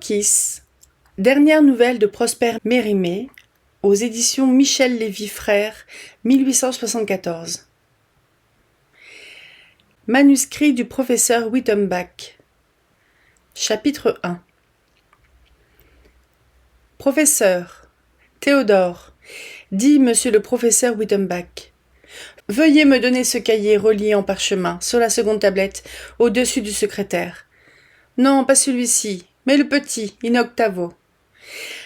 Lokis, dernière nouvelle de Prosper Mérimée, aux éditions Michel Lévy Frères, 1874. Manuscrit du professeur Wittenbach. Chapitre 1. Professeur, Théodore, dit monsieur le professeur Wittenbach, veuillez me donner ce cahier relié en parchemin, sur la seconde tablette, au-dessus du secrétaire. Non, pas celui-ci, mais le petit, in octavo.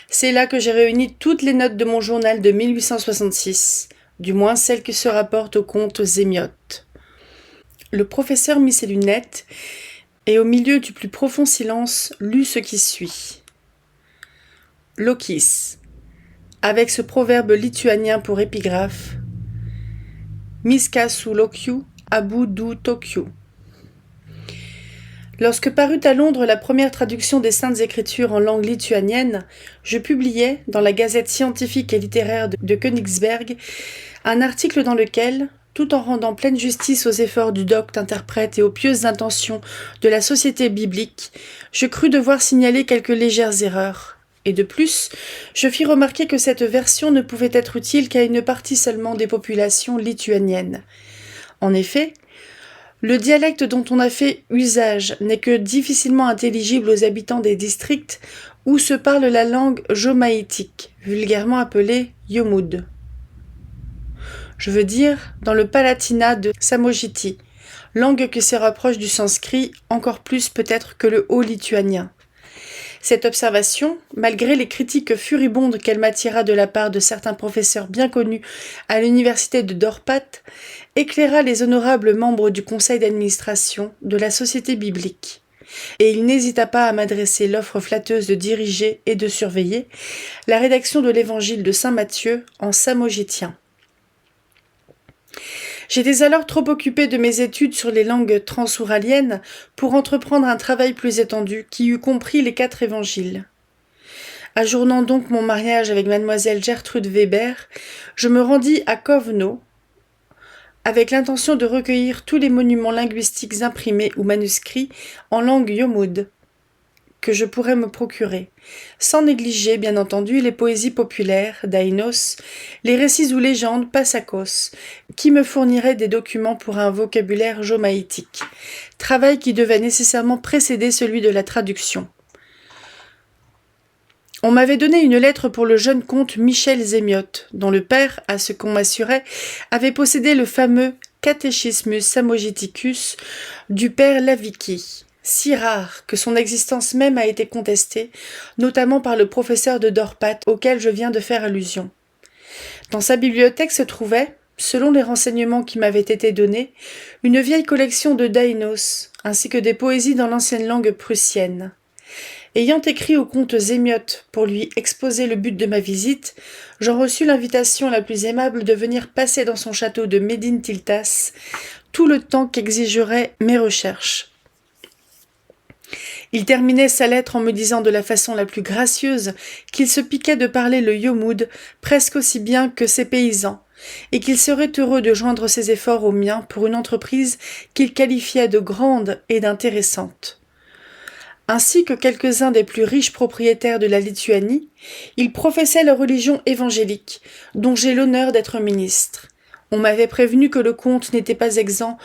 C'est là que j'ai réuni toutes les notes de mon journal de 1866, du moins celles qui se rapportent au comte Zémiotte. Le professeur mit ses lunettes et, au milieu du plus profond silence, lut ce qui suit. Lokis, avec ce proverbe lituanien pour épigraphe, Miska su lokiu, abu du tokiu. Lorsque parut à Londres la première traduction des Saintes Écritures en langue lituanienne, je publiai, dans la Gazette scientifique et littéraire de Königsberg, un article dans lequel, tout en rendant pleine justice aux efforts du docte interprète et aux pieuses intentions de la Société biblique, je crus devoir signaler quelques légères erreurs. Et de plus, je fis remarquer que cette version ne pouvait être utile qu'à une partie seulement des populations lituaniennes. En effet, le dialecte dont on a fait usage n'est que difficilement intelligible aux habitants des districts où se parle la langue jomaïtique, vulgairement appelée Yomud. Je veux dire dans le Palatinat de Samogiti, langue qui se rapproche du sanskrit encore plus peut-être que le haut-lituanien. Cette observation, malgré les critiques furibondes qu'elle m'attira de la part de certains professeurs bien connus à l'université de Dorpat, éclaira les honorables membres du conseil d'administration de la Société biblique. Et il n'hésita pas à m'adresser l'offre flatteuse de diriger et de surveiller la rédaction de l'évangile de saint Matthieu en samogitien. J'étais alors trop occupé de mes études sur les langues transouraliennes pour entreprendre un travail plus étendu qui eût compris les 4 évangiles. Ajournant donc mon mariage avec mademoiselle Gertrude Weber, je me rendis à Kovno avec l'intention de recueillir tous les monuments linguistiques imprimés ou manuscrits en langue yomud que je pourrais me procurer, sans négliger, bien entendu, les poésies populaires, d'Ainos, les récits ou légendes, Passacos, qui me fourniraient des documents pour un vocabulaire jomaïtique, travail qui devait nécessairement précéder celui de la traduction. On m'avait donné une lettre pour le jeune comte Michel Zémiotte, dont le père, à ce qu'on m'assurait, avait possédé le fameux Catechismus Samogiticus du père Lavicki, si rare que son existence même a été contestée, notamment par le professeur de Dorpat auquel je viens de faire allusion. Dans sa bibliothèque se trouvait, selon les renseignements qui m'avaient été donnés, une vieille collection de Dainos, ainsi que des poésies dans l'ancienne langue prussienne. Ayant écrit au comte Zémiotte pour lui exposer le but de ma visite, j'en reçus l'invitation la plus aimable de venir passer dans son château de Médine-Tiltas tout le temps qu'exigeraient mes recherches. Il terminait sa lettre en me disant de la façon la plus gracieuse qu'il se piquait de parler le yomud presque aussi bien que ses paysans, et qu'il serait heureux de joindre ses efforts aux miens pour une entreprise qu'il qualifiait de grande et d'intéressante. Ainsi que quelques-uns des plus riches propriétaires de la Lituanie, ils professaient la religion évangélique, dont j'ai l'honneur d'être ministre. On m'avait prévenu que le comte n'était pas exempt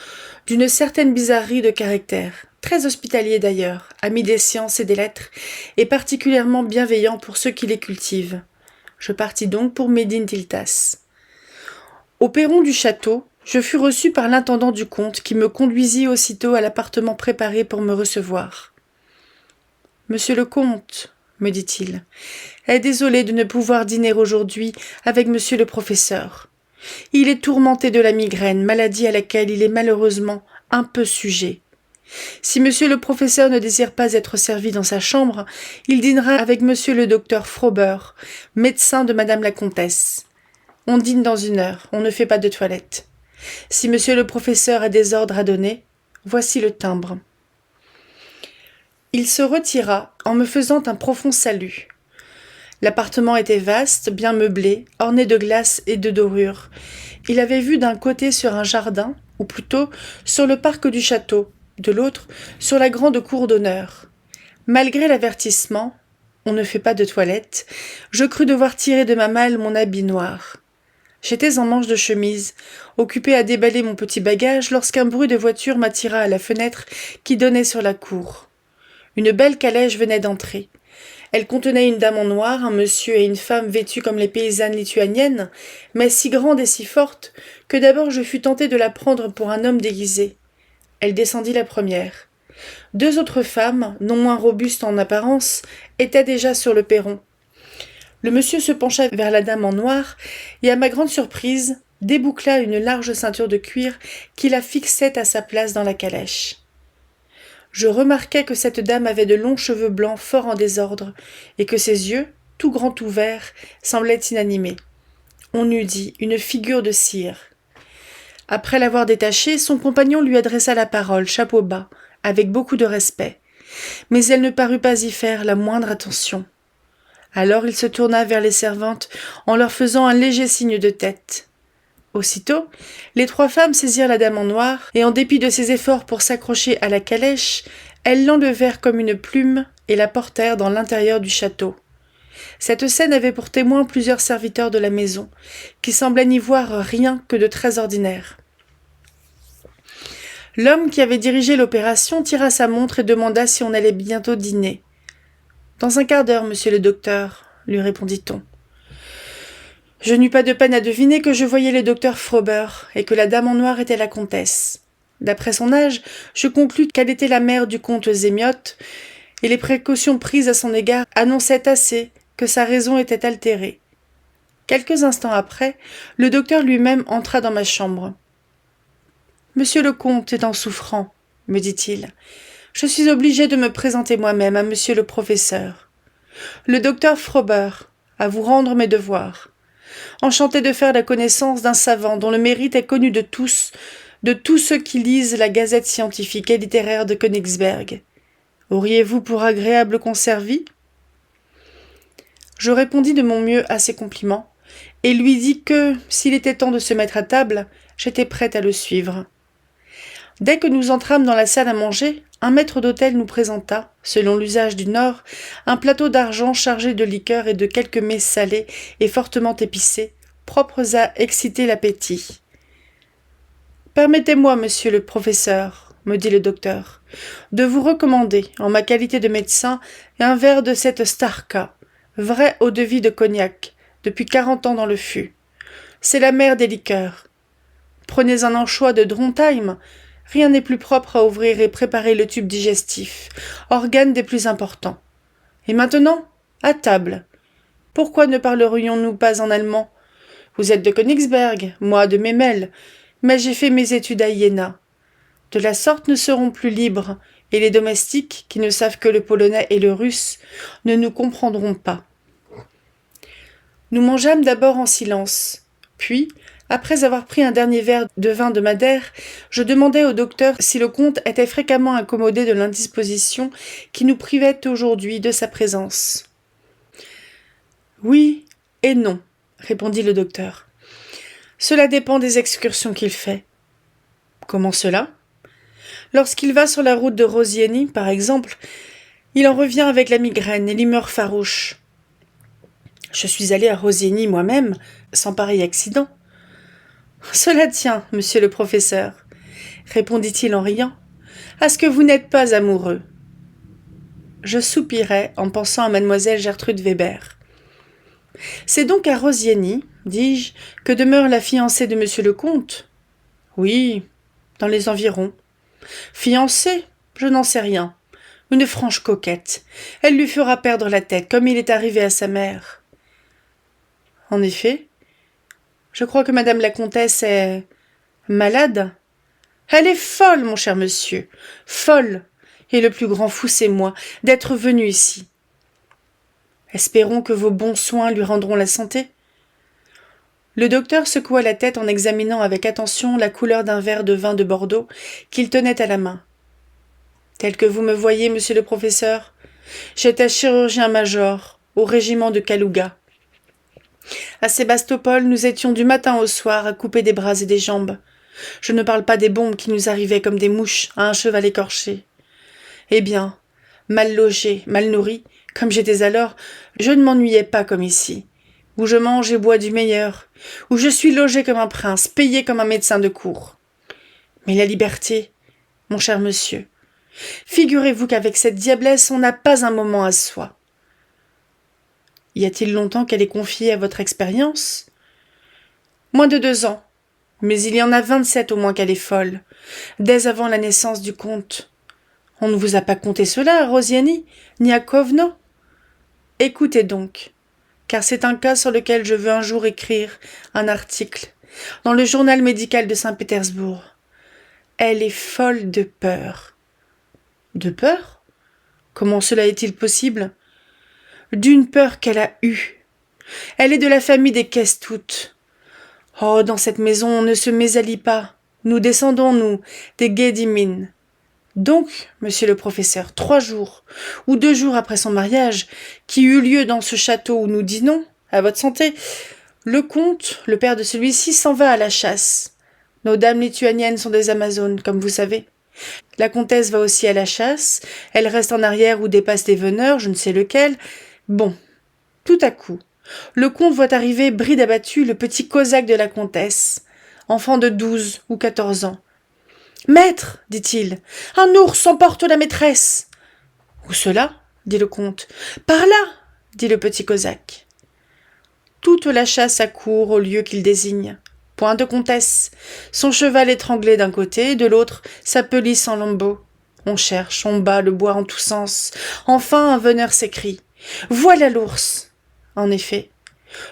d'une certaine bizarrerie de caractère, très hospitalier d'ailleurs, ami des sciences et des lettres, et particulièrement bienveillant pour ceux qui les cultivent. Je partis donc pour Médine-Tiltas. Au perron du château, je fus reçu par l'intendant du comte qui me conduisit aussitôt à l'appartement préparé pour me recevoir. « Monsieur le comte, me dit-il, est désolé de ne pouvoir dîner aujourd'hui avec monsieur le professeur. Il est tourmenté de la migraine, maladie à laquelle il est malheureusement un peu sujet. Si monsieur le professeur ne désire pas être servi dans sa chambre, il dînera avec monsieur le docteur Frober, médecin de madame la comtesse. On dîne dans 1 heure, on ne fait pas de toilette. Si monsieur le professeur a des ordres à donner, voici le timbre. » Il se retira en me faisant un profond salut. L'appartement était vaste, bien meublé, orné de glaces et de dorures. Il avait vue d'un côté sur un jardin, ou plutôt sur le parc du château, de l'autre sur la grande cour d'honneur. Malgré l'avertissement, on ne fait pas de toilette, je crus devoir tirer de ma malle mon habit noir. J'étais en manche de chemise, occupé à déballer mon petit bagage lorsqu'un bruit de voiture m'attira à la fenêtre qui donnait sur la cour. Une belle calèche venait d'entrer. Elle contenait une dame en noir, un monsieur et une femme vêtus comme les paysannes lituaniennes, mais si grande et si forte que d'abord je fus tenté de la prendre pour un homme déguisé. Elle descendit la première. Deux autres femmes, non moins robustes en apparence, étaient déjà sur le perron. Le monsieur se pencha vers la dame en noir et, à ma grande surprise, déboucla une large ceinture de cuir qui la fixait à sa place dans la calèche. Je remarquai que cette dame avait de longs cheveux blancs fort en désordre, et que ses yeux, tout grands ouverts, semblaient inanimés. On eût dit une figure de cire. Après l'avoir détachée, son compagnon lui adressa la parole, chapeau bas, avec beaucoup de respect. Mais elle ne parut pas y faire la moindre attention. Alors il se tourna vers les servantes en leur faisant un léger signe de tête. Aussitôt, les trois femmes saisirent la dame en noir, et en dépit de ses efforts pour s'accrocher à la calèche, elles l'enlevèrent comme une plume et la portèrent dans l'intérieur du château. Cette scène avait pour témoin plusieurs serviteurs de la maison, qui semblaient n'y voir rien que de très ordinaire. L'homme qui avait dirigé l'opération tira sa montre et demanda si on allait bientôt dîner. « Dans un quart d'heure, monsieur le docteur, » lui répondit-on. Je n'eus pas de peine à deviner que je voyais le docteur Frober et que la dame en noir était la comtesse. D'après son âge, je conclus qu'elle était la mère du comte Zémiotte, et les précautions prises à son égard annonçaient assez que sa raison était altérée. Quelques instants après, le docteur lui-même entra dans ma chambre. « Monsieur le comte est en souffrant, » me dit-il. « Je suis obligé de me présenter moi-même à monsieur le professeur. Le docteur Frober, à vous rendre mes devoirs. Enchanté de faire la connaissance d'un savant dont le mérite est connu de tous ceux qui lisent la gazette scientifique et littéraire de Königsberg. Auriez-vous pour agréable conservi ?» Je répondis de mon mieux à ses compliments, et lui dis que, s'il était temps de se mettre à table, j'étais prête à le suivre. Dès que nous entrâmes dans la salle à manger, un maître d'hôtel nous présenta, selon l'usage du Nord, un plateau d'argent chargé de liqueurs et de quelques mets salés et fortement épicés, propres à exciter l'appétit. « Permettez-moi, monsieur le professeur, » me dit le docteur, « de vous recommander, en ma qualité de médecin, un verre de cette Starka, vrai eau-de-vie de cognac, depuis 40 ans dans le fût. C'est la mère des liqueurs. Prenez un anchois de Drontheim. Rien n'est plus propre à ouvrir et préparer le tube digestif, organe des plus importants. Et maintenant, à table. Pourquoi ne parlerions-nous pas en allemand? Vous êtes de Königsberg, moi de Memel, mais j'ai fait mes études à Iéna. De la sorte nous serons plus libres, et les domestiques, qui ne savent que le polonais et le russe, ne nous comprendront pas. » Nous mangeâmes d'abord en silence, puis, après avoir pris un dernier verre de vin de Madère, je demandai au docteur si le comte était fréquemment incommodé de l'indisposition qui nous privait aujourd'hui de sa présence. « Oui et non, » répondit le docteur. « Cela dépend des excursions qu'il fait. »« Comment cela ? Lorsqu'il va sur la route de Rosieny, par exemple, il en revient avec la migraine et l'humeur farouche. Je suis allé à Rosieny moi-même, sans pareil accident. »« Cela tient, monsieur le professeur, » répondit-il en riant, « à ce que vous n'êtes pas amoureux. » Je soupirai en pensant à mademoiselle Gertrude Weber. « C'est donc à Rosieny, dis-je, que demeure la fiancée de monsieur le comte ? » ?»« Oui, dans les environs. »« Fiancée ? Je n'en sais rien. Une franche coquette. Elle lui fera perdre la tête, comme il est arrivé à sa mère. » « En effet, je crois que madame la comtesse est malade. »« Elle est folle, mon cher monsieur, folle, et le plus grand fou, c'est moi, d'être venu ici. » « Espérons que vos bons soins lui rendront la santé. » Le docteur secoua la tête en examinant avec attention la couleur d'un verre de vin de Bordeaux qu'il tenait à la main. « Tel que vous me voyez, monsieur le professeur, j'étais chirurgien-major au régiment de Kalouga. À Sébastopol, nous étions du matin au soir à couper des bras et des jambes. Je ne parle pas des bombes qui nous arrivaient comme des mouches à un cheval écorché. Eh bien, mal logé, mal nourri, Comme j'étais alors, je ne m'ennuyais pas comme ici, où je mange et bois du meilleur, où je suis logé comme un prince, payé comme un médecin de cour. Mais la liberté, mon cher monsieur, figurez-vous qu'avec cette diablesse, on n'a pas un moment à soi. Y a-t-il longtemps qu'elle est confiée à votre expérience? Moins de 2 ans, mais il y en a 27 au moins qu'elle est folle, dès avant la naissance du comte. On ne vous a pas conté cela à Rosiani, ni à Kovno? Écoutez donc, car c'est un cas sur lequel je veux un jour écrire un article dans le journal médical de Saint-Pétersbourg. Elle est folle de peur. De peur? Comment cela est-il possible? D'une peur qu'elle a eue. Elle est de la famille des Kestout. Oh, dans cette maison, on ne se mésallie pas. Nous descendons, nous, des Guédimines. Donc, monsieur le professeur, 3 jours ou 2 jours après son mariage, qui eut lieu dans ce château où nous dînons, à votre santé, le comte, le père de celui-ci, s'en va à la chasse. Nos dames lituaniennes sont des Amazones, comme vous savez. La comtesse va aussi à la chasse, elle reste en arrière ou dépasse des veneurs, je ne sais lequel. Bon, tout à coup, le comte voit arriver, bride abattu, le petit cosaque de la comtesse, enfant de 12 ou 14 ans. « Maître, dit-il, un ours emporte la maîtresse. »« Où cela ?» dit le comte. « Par là, dit le petit cosaque. Toute la chasse accourt au lieu qu'il désigne. Point de comtesse. Son cheval étranglé d'un côté, de l'autre, sa pelisse en lambeaux. On cherche, on bat le bois en tous sens. Enfin, un veneur s'écrie. « Voilà l'ours !» En effet,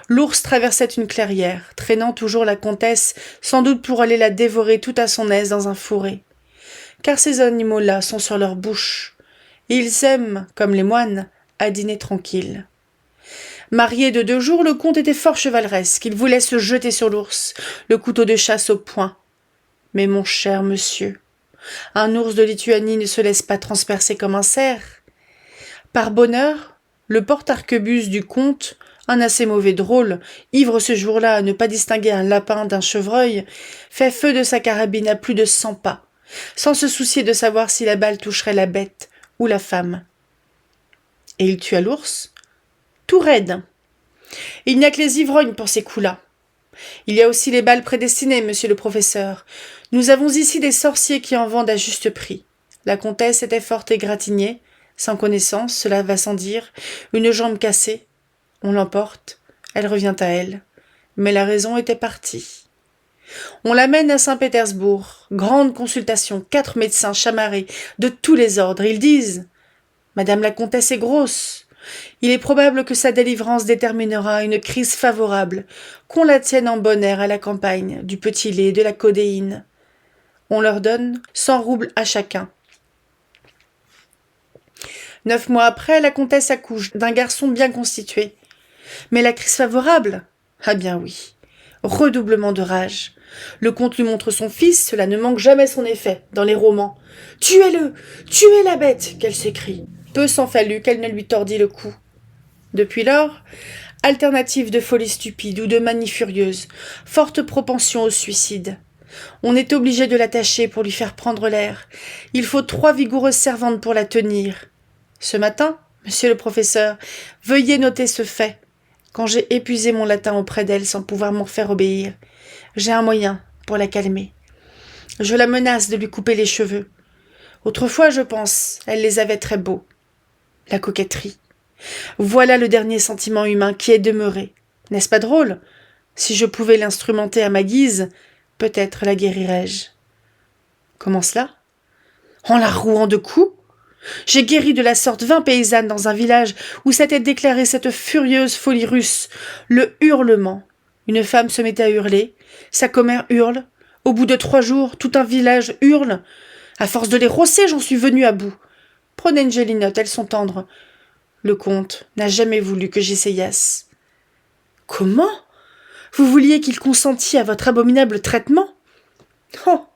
l'ours traversait une clairière, traînant toujours la comtesse, sans doute pour aller la dévorer tout à son aise dans un fourré. Car ces animaux-là sont sur leur bouche. Ils aiment, comme les moines, à dîner tranquille. Marié de 2 jours, le comte était fort chevaleresque. Il voulait se jeter sur l'ours, le couteau de chasse au poing. Mais mon cher monsieur, un ours de Lituanie ne se laisse pas transpercer comme un cerf. Par bonheur, le porte-arquebuse du comte, un assez mauvais drôle, ivre ce jour-là à ne pas distinguer un lapin d'un chevreuil, fait feu de sa carabine à plus de 100 pas, sans se soucier de savoir si la balle toucherait la bête ou la femme. Et il tua l'ours, tout raide. Il n'y a que les ivrognes pour ces coups-là. Il y a aussi les balles prédestinées, monsieur le professeur. Nous avons ici des sorciers qui en vendent à juste prix. La comtesse était forte égratignée, sans connaissance, cela va sans dire, une jambe cassée. On l'emporte, elle revient à elle. Mais la raison était partie. On l'amène à Saint-Pétersbourg. Grande consultation, 4 médecins chamarrés, de tous les ordres. Ils disent « Madame la comtesse est grosse. Il est probable que sa délivrance déterminera une crise favorable, qu'on la tienne en bon air à la campagne, du petit lait, de la codéine. » On leur donne 100 roubles à chacun. 9 mois après, la comtesse accouche d'un garçon bien constitué. Mais la crise favorable? Ah bien oui. Redoublement de rage. Le comte lui montre son fils, cela ne manque jamais son effet, dans les romans. « Tuez-le! Tuez la bête !» qu'elle s'écrie. Peu s'en fallut qu'elle ne lui tordît le cou. Depuis lors, alternative de folie stupide ou de manie furieuse, forte propension au suicide. On est obligé de l'attacher pour lui faire prendre l'air. Il faut 3 vigoureuses servantes pour la tenir. Ce matin, monsieur le professeur, veuillez noter ce fait. Quand j'ai épuisé mon latin auprès d'elle sans pouvoir m'en faire obéir, j'ai un moyen pour la calmer. Je la menace de lui couper les cheveux. Autrefois, je pense, elle les avait très beaux. La coquetterie. Voilà le dernier sentiment humain qui est demeuré. N'est-ce pas drôle? Si je pouvais l'instrumenter à ma guise, peut-être la guérirais-je. Comment cela? En la rouant de coups? J'ai guéri de la sorte 20 paysannes dans un village où s'était déclarée cette furieuse folie russe, le hurlement. Une femme se met à hurler, sa commère hurle, au bout de 3 jours, tout un village hurle. À force de les rosser, j'en suis venu à bout. Prenez une gelinotte, elles sont tendres. Le comte n'a jamais voulu que j'essayasse. Comment? Vous vouliez qu'il consentît à votre abominable traitement? Oh!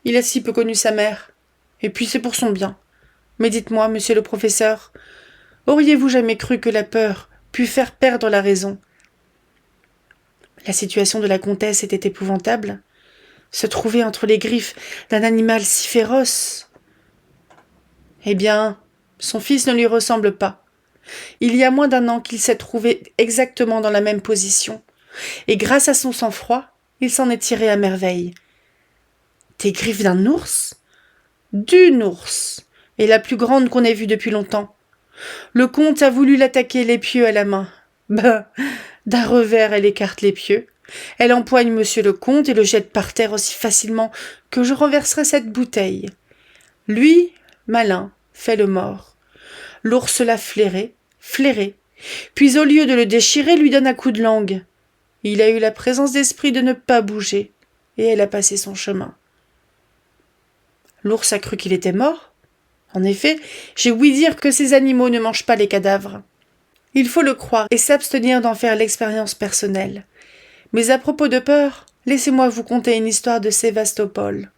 Il a si peu connu sa mère. Et puis c'est pour son bien. Mais dites-moi, monsieur le professeur, auriez-vous jamais cru que la peur pût faire perdre la raison? La situation de la comtesse était épouvantable. Se trouver entre les griffes d'un animal si féroce. Eh bien, son fils ne lui ressemble pas. Il y a moins d'1 an qu'il s'est trouvé exactement dans la même position. Et grâce à son sang-froid, il s'en est tiré à merveille. Des griffes d'un ours ? D'une ours, et la plus grande qu'on ait vue depuis longtemps. Le comte a voulu l'attaquer l'épieu à la main. Ben, d'un revers, elle écarte l'épieu. Elle empoigne monsieur le comte et le jette par terre aussi facilement que je renverserais cette bouteille. Lui, malin, fait le mort. L'ours l'a flairé, puis au lieu de le déchirer, lui donne un coup de langue. Il a eu la présence d'esprit de ne pas bouger, et elle a passé son chemin. L'ours a cru qu'il était mort. En effet, j'ai ouï dire que ces animaux ne mangent pas les cadavres. Il faut le croire et s'abstenir d'en faire l'expérience personnelle. Mais à propos de peur, laissez-moi vous conter une histoire de Sébastopol.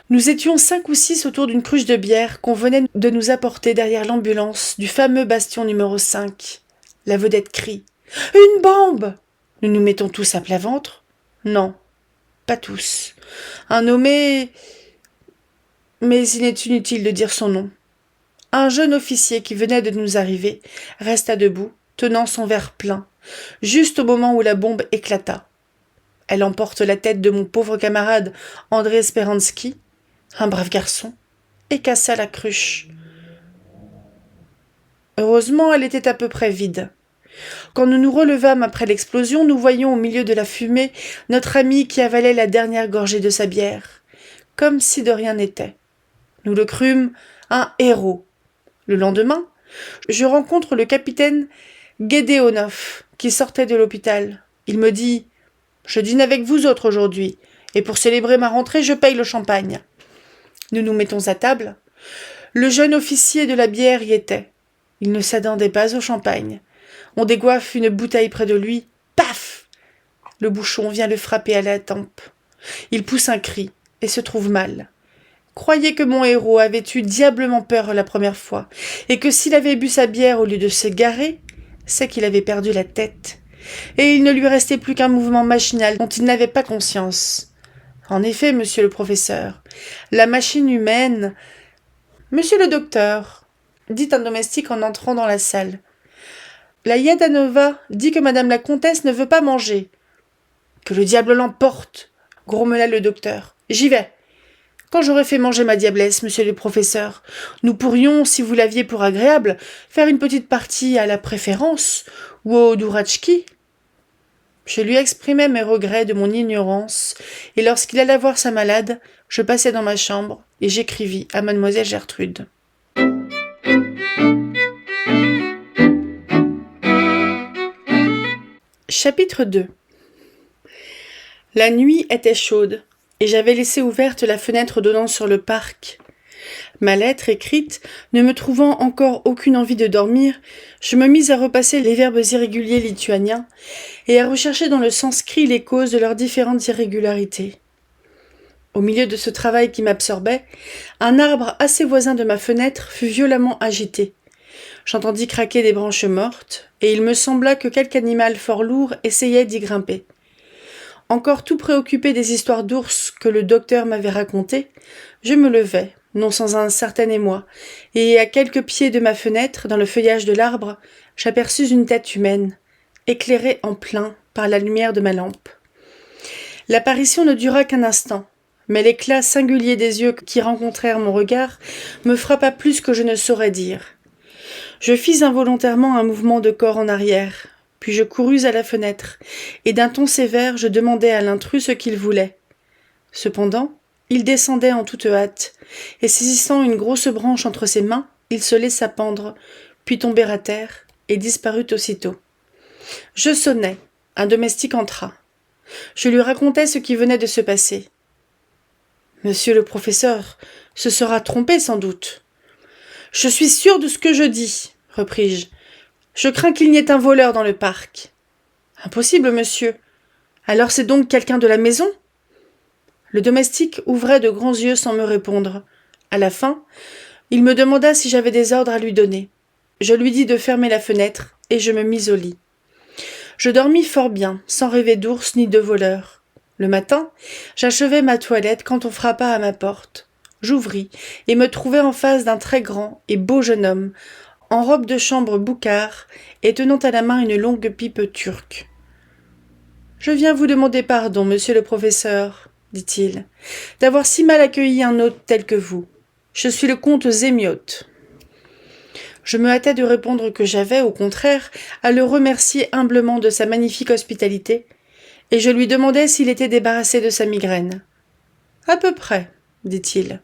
Nous étions 5 ou 6 autour d'une cruche de bière qu'on venait de nous apporter derrière l'ambulance du fameux bastion numéro 5. La vedette crie « Une bombe !» Nous nous mettons tous à plat ventre. Non, pas tous. Un nommé... Mais il est inutile de dire son nom. Un jeune officier qui venait de nous arriver resta debout, tenant son verre plein, juste au moment où la bombe éclata. Elle emporte la tête de mon pauvre camarade André Speransky, un brave garçon, et cassa la cruche. Heureusement, elle était à peu près vide. Quand nous nous relevâmes après l'explosion, nous voyions au milieu de la fumée notre ami qui avalait la dernière gorgée de sa bière, comme si de rien n'était. Nous le crûmes un héros. Le lendemain, je rencontre le capitaine Gedeonov, qui sortait de l'hôpital. Il me dit « Je dîne avec vous autres aujourd'hui, et pour célébrer ma rentrée, je paye le champagne. » Nous nous mettons à table. Le jeune officier de la bière y était. Il ne s'attendait pas au champagne. On dégoiffe une bouteille près de lui. Paf ! Le bouchon vient le frapper à la tempe. Il pousse un cri et se trouve mal. Croyez que mon héros avait eu diablement peur la première fois, et que s'il avait bu sa bière au lieu de se garer, c'est qu'il avait perdu la tête. Et il ne lui restait plus qu'un mouvement machinal dont il n'avait pas conscience. En effet, monsieur le professeur, la machine humaine... Monsieur le docteur, dit un domestique en entrant dans la salle. La Yadanova dit que madame la comtesse ne veut pas manger. Que le diable l'emporte, grommela le docteur. J'y vais. Quand j'aurai fait manger ma diablesse, monsieur le professeur, nous pourrions, si vous l'aviez pour agréable, faire une petite partie à la préférence ou au Douratchki. Je lui exprimai mes regrets de mon ignorance, et lorsqu'il alla voir sa malade, je passai dans ma chambre et j'écrivis à mademoiselle Gertrude. Chapitre 2. La nuit était chaude, et j'avais laissé ouverte la fenêtre donnant sur le parc. Ma lettre écrite, ne me trouvant encore aucune envie de dormir, je me mis à repasser les verbes irréguliers lituaniens et à rechercher dans le sanskrit les causes de leurs différentes irrégularités. Au milieu de ce travail qui m'absorbait, un arbre assez voisin de ma fenêtre fut violemment agité. J'entendis craquer des branches mortes, et il me sembla que quelque animal fort lourd essayait d'y grimper. Encore tout préoccupé des histoires d'ours que le docteur m'avait racontées, je me levai, non sans un certain émoi, et à quelques pieds de ma fenêtre, dans le feuillage de l'arbre, j'aperçus une tête humaine, éclairée en plein par la lumière de ma lampe. L'apparition ne dura qu'un instant, mais l'éclat singulier des yeux qui rencontrèrent mon regard me frappa plus que je ne saurais dire. Je fis involontairement un mouvement de corps en arrière, puis je courus à la fenêtre, et d'un ton sévère je demandai à l'intrus ce qu'il voulait. Cependant, il descendait en toute hâte, et saisissant une grosse branche entre ses mains, il se laissa pendre, puis tomber à terre, et disparut aussitôt. Je sonnai, un domestique entra. Je lui racontai ce qui venait de se passer. « Monsieur le professeur se sera trompé sans doute. »« Je suis sûr de ce que je dis, » repris-je. « Je crains qu'il n'y ait un voleur dans le parc. »« Impossible, monsieur. Alors c'est donc quelqu'un de la maison ?» Le domestique ouvrait de grands yeux sans me répondre. À la fin, il me demanda si j'avais des ordres à lui donner. Je lui dis de fermer la fenêtre, et je me mis au lit. Je dormis fort bien, sans rêver d'ours ni de voleurs. Le matin, j'achevai ma toilette quand on frappa à ma porte. J'ouvris, et me trouvai en face d'un très grand et beau jeune homme, en robe de chambre boucard et tenant à la main une longue pipe turque. « Je viens vous demander pardon, monsieur le professeur, dit-il, d'avoir si mal accueilli un hôte tel que vous. Je suis le comte Zémiote. » Je me hâtai de répondre que j'avais, au contraire, à le remercier humblement de sa magnifique hospitalité, et je lui demandai s'il était débarrassé de sa migraine. « À peu près, dit-il.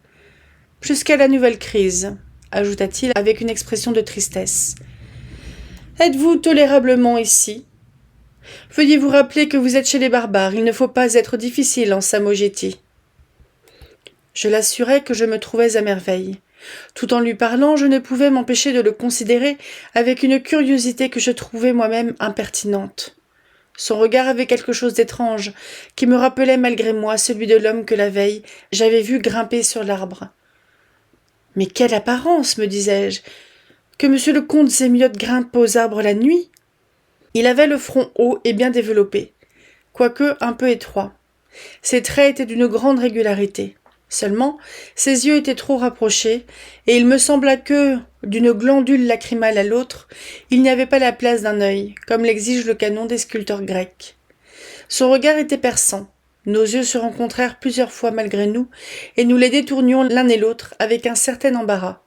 Jusqu'à la nouvelle crise, ajouta-t-il avec une expression de tristesse. Êtes-vous tolérablement ici ? Veuillez vous rappeler que vous êtes chez les barbares, il ne faut pas être difficile en Samogétie. Je l'assurai que je me trouvais à merveille. Tout en lui parlant, je ne pouvais m'empêcher de le considérer avec une curiosité que je trouvais moi-même impertinente. Son regard avait quelque chose d'étrange, qui me rappelait malgré moi celui de l'homme que la veille j'avais vu grimper sur l'arbre. « Mais quelle apparence, me disais-je, que monsieur le comte Zémiote grimpe aux arbres la nuit ?» Il avait le front haut et bien développé, quoique un peu étroit. Ses traits étaient d'une grande régularité. Seulement, ses yeux étaient trop rapprochés, et il me sembla que, d'une glandule lacrymale à l'autre, il n'y avait pas la place d'un œil, comme l'exige le canon des sculpteurs grecs. Son regard était perçant. Nos yeux se rencontrèrent plusieurs fois malgré nous, et nous les détournions l'un et l'autre avec un certain embarras.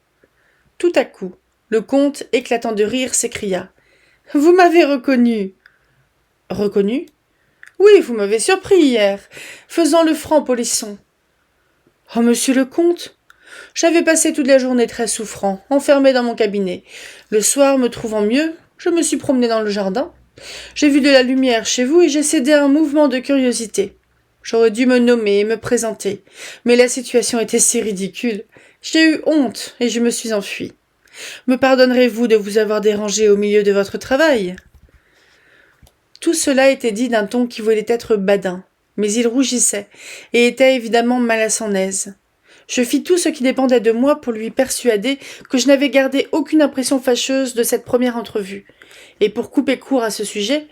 Tout à coup, le comte, éclatant de rire, s'écria. « Vous m'avez reconnu !»« Reconnu ? Oui, vous m'avez surpris hier, faisant le franc polisson. »« Oh, monsieur le comte ! J'avais passé toute la journée très souffrant, enfermé dans mon cabinet. Le soir, me trouvant mieux, je me suis promené dans le jardin. J'ai vu de la lumière chez vous et j'ai cédé à un mouvement de curiosité. J'aurais dû me nommer et me présenter, mais la situation était si ridicule. J'ai eu honte et je me suis enfui. Me pardonnerez-vous de vous avoir dérangé au milieu de votre travail ? » Tout cela était dit d'un ton qui voulait être badin, mais il rougissait et était évidemment mal à son aise. Je fis tout ce qui dépendait de moi pour lui persuader que je n'avais gardé aucune impression fâcheuse de cette première entrevue. Et pour couper court à ce sujet,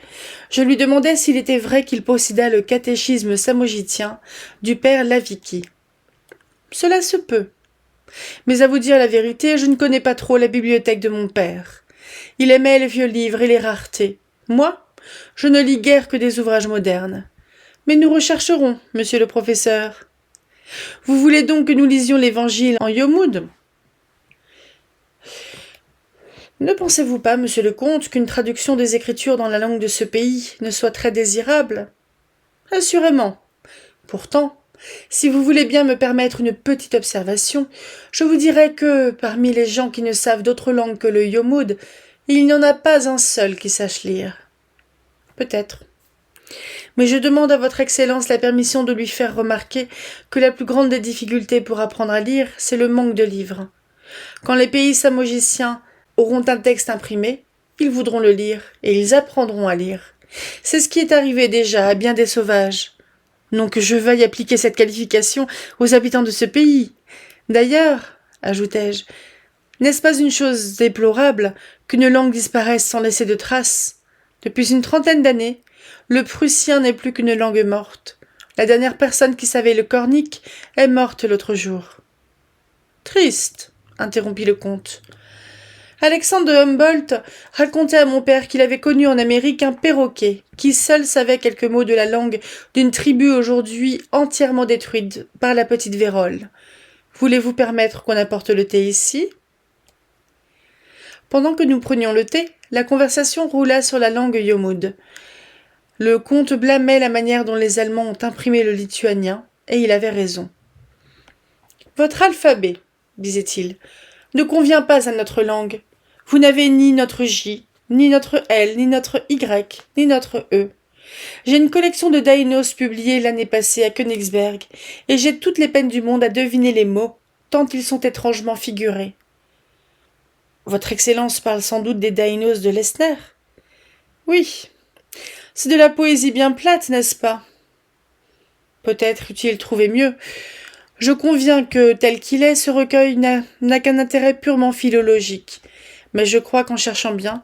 je lui demandai s'il était vrai qu'il possédât le catéchisme samogitien du père Laviki. « Cela se peut. Mais à vous dire la vérité, je ne connais pas trop la bibliothèque de mon père. Il aimait les vieux livres et les raretés. Moi, je ne lis guère que des ouvrages modernes. Mais nous rechercherons, monsieur le professeur. Vous voulez donc que nous lisions l'Évangile en Yomoud ? Ne pensez-vous pas, monsieur le comte, qu'une traduction des Écritures dans la langue de ce pays ne soit très désirable ? Assurément. Pourtant, si vous voulez bien me permettre une petite observation, je vous dirai que, parmi les gens qui ne savent d'autre langue que le Yomoud, il n'y en a pas un seul qui sache lire. Peut-être. Mais je demande à votre Excellence la permission de lui faire remarquer que la plus grande des difficultés pour apprendre à lire, c'est le manque de livres. Quand les pays samogiciens auront un texte imprimé, ils voudront le lire, et ils apprendront à lire. C'est ce qui est arrivé déjà à bien des sauvages. Non que je veuille appliquer cette qualification aux habitants de ce pays. D'ailleurs, ajoutai-je, n'est-ce pas une chose déplorable qu'une langue disparaisse sans laisser de traces ? Depuis une 30aine d'années, le prussien n'est plus qu'une langue morte. La dernière personne qui savait le cornique est morte l'autre jour. Triste, interrompit le comte. Alexandre de Humboldt racontait à mon père qu'il avait connu en Amérique un perroquet qui seul savait quelques mots de la langue d'une tribu aujourd'hui entièrement détruite par la petite vérole. Voulez-vous permettre qu'on apporte le thé ici ? Pendant que nous prenions le thé, la conversation roula sur la langue Yomoud. Le comte blâmait la manière dont les Allemands ont imprimé le lituanien, et il avait raison. « Votre alphabet, disait-il, ne convient pas à notre langue. Vous n'avez ni notre J, ni notre L, ni notre Y, ni notre E. J'ai une collection de Dainos publiée l'année passée à Königsberg, et j'ai toutes les peines du monde à deviner les mots, tant ils sont étrangement figurés. Votre Excellence parle sans doute des Dainos de Lessner ? Oui. C'est de la poésie bien plate, n'est-ce pas ? Peut-être eût-il trouvé mieux. Je conviens que, tel qu'il est, ce recueil n'a qu'un intérêt purement philologique. Mais je crois qu'en cherchant bien,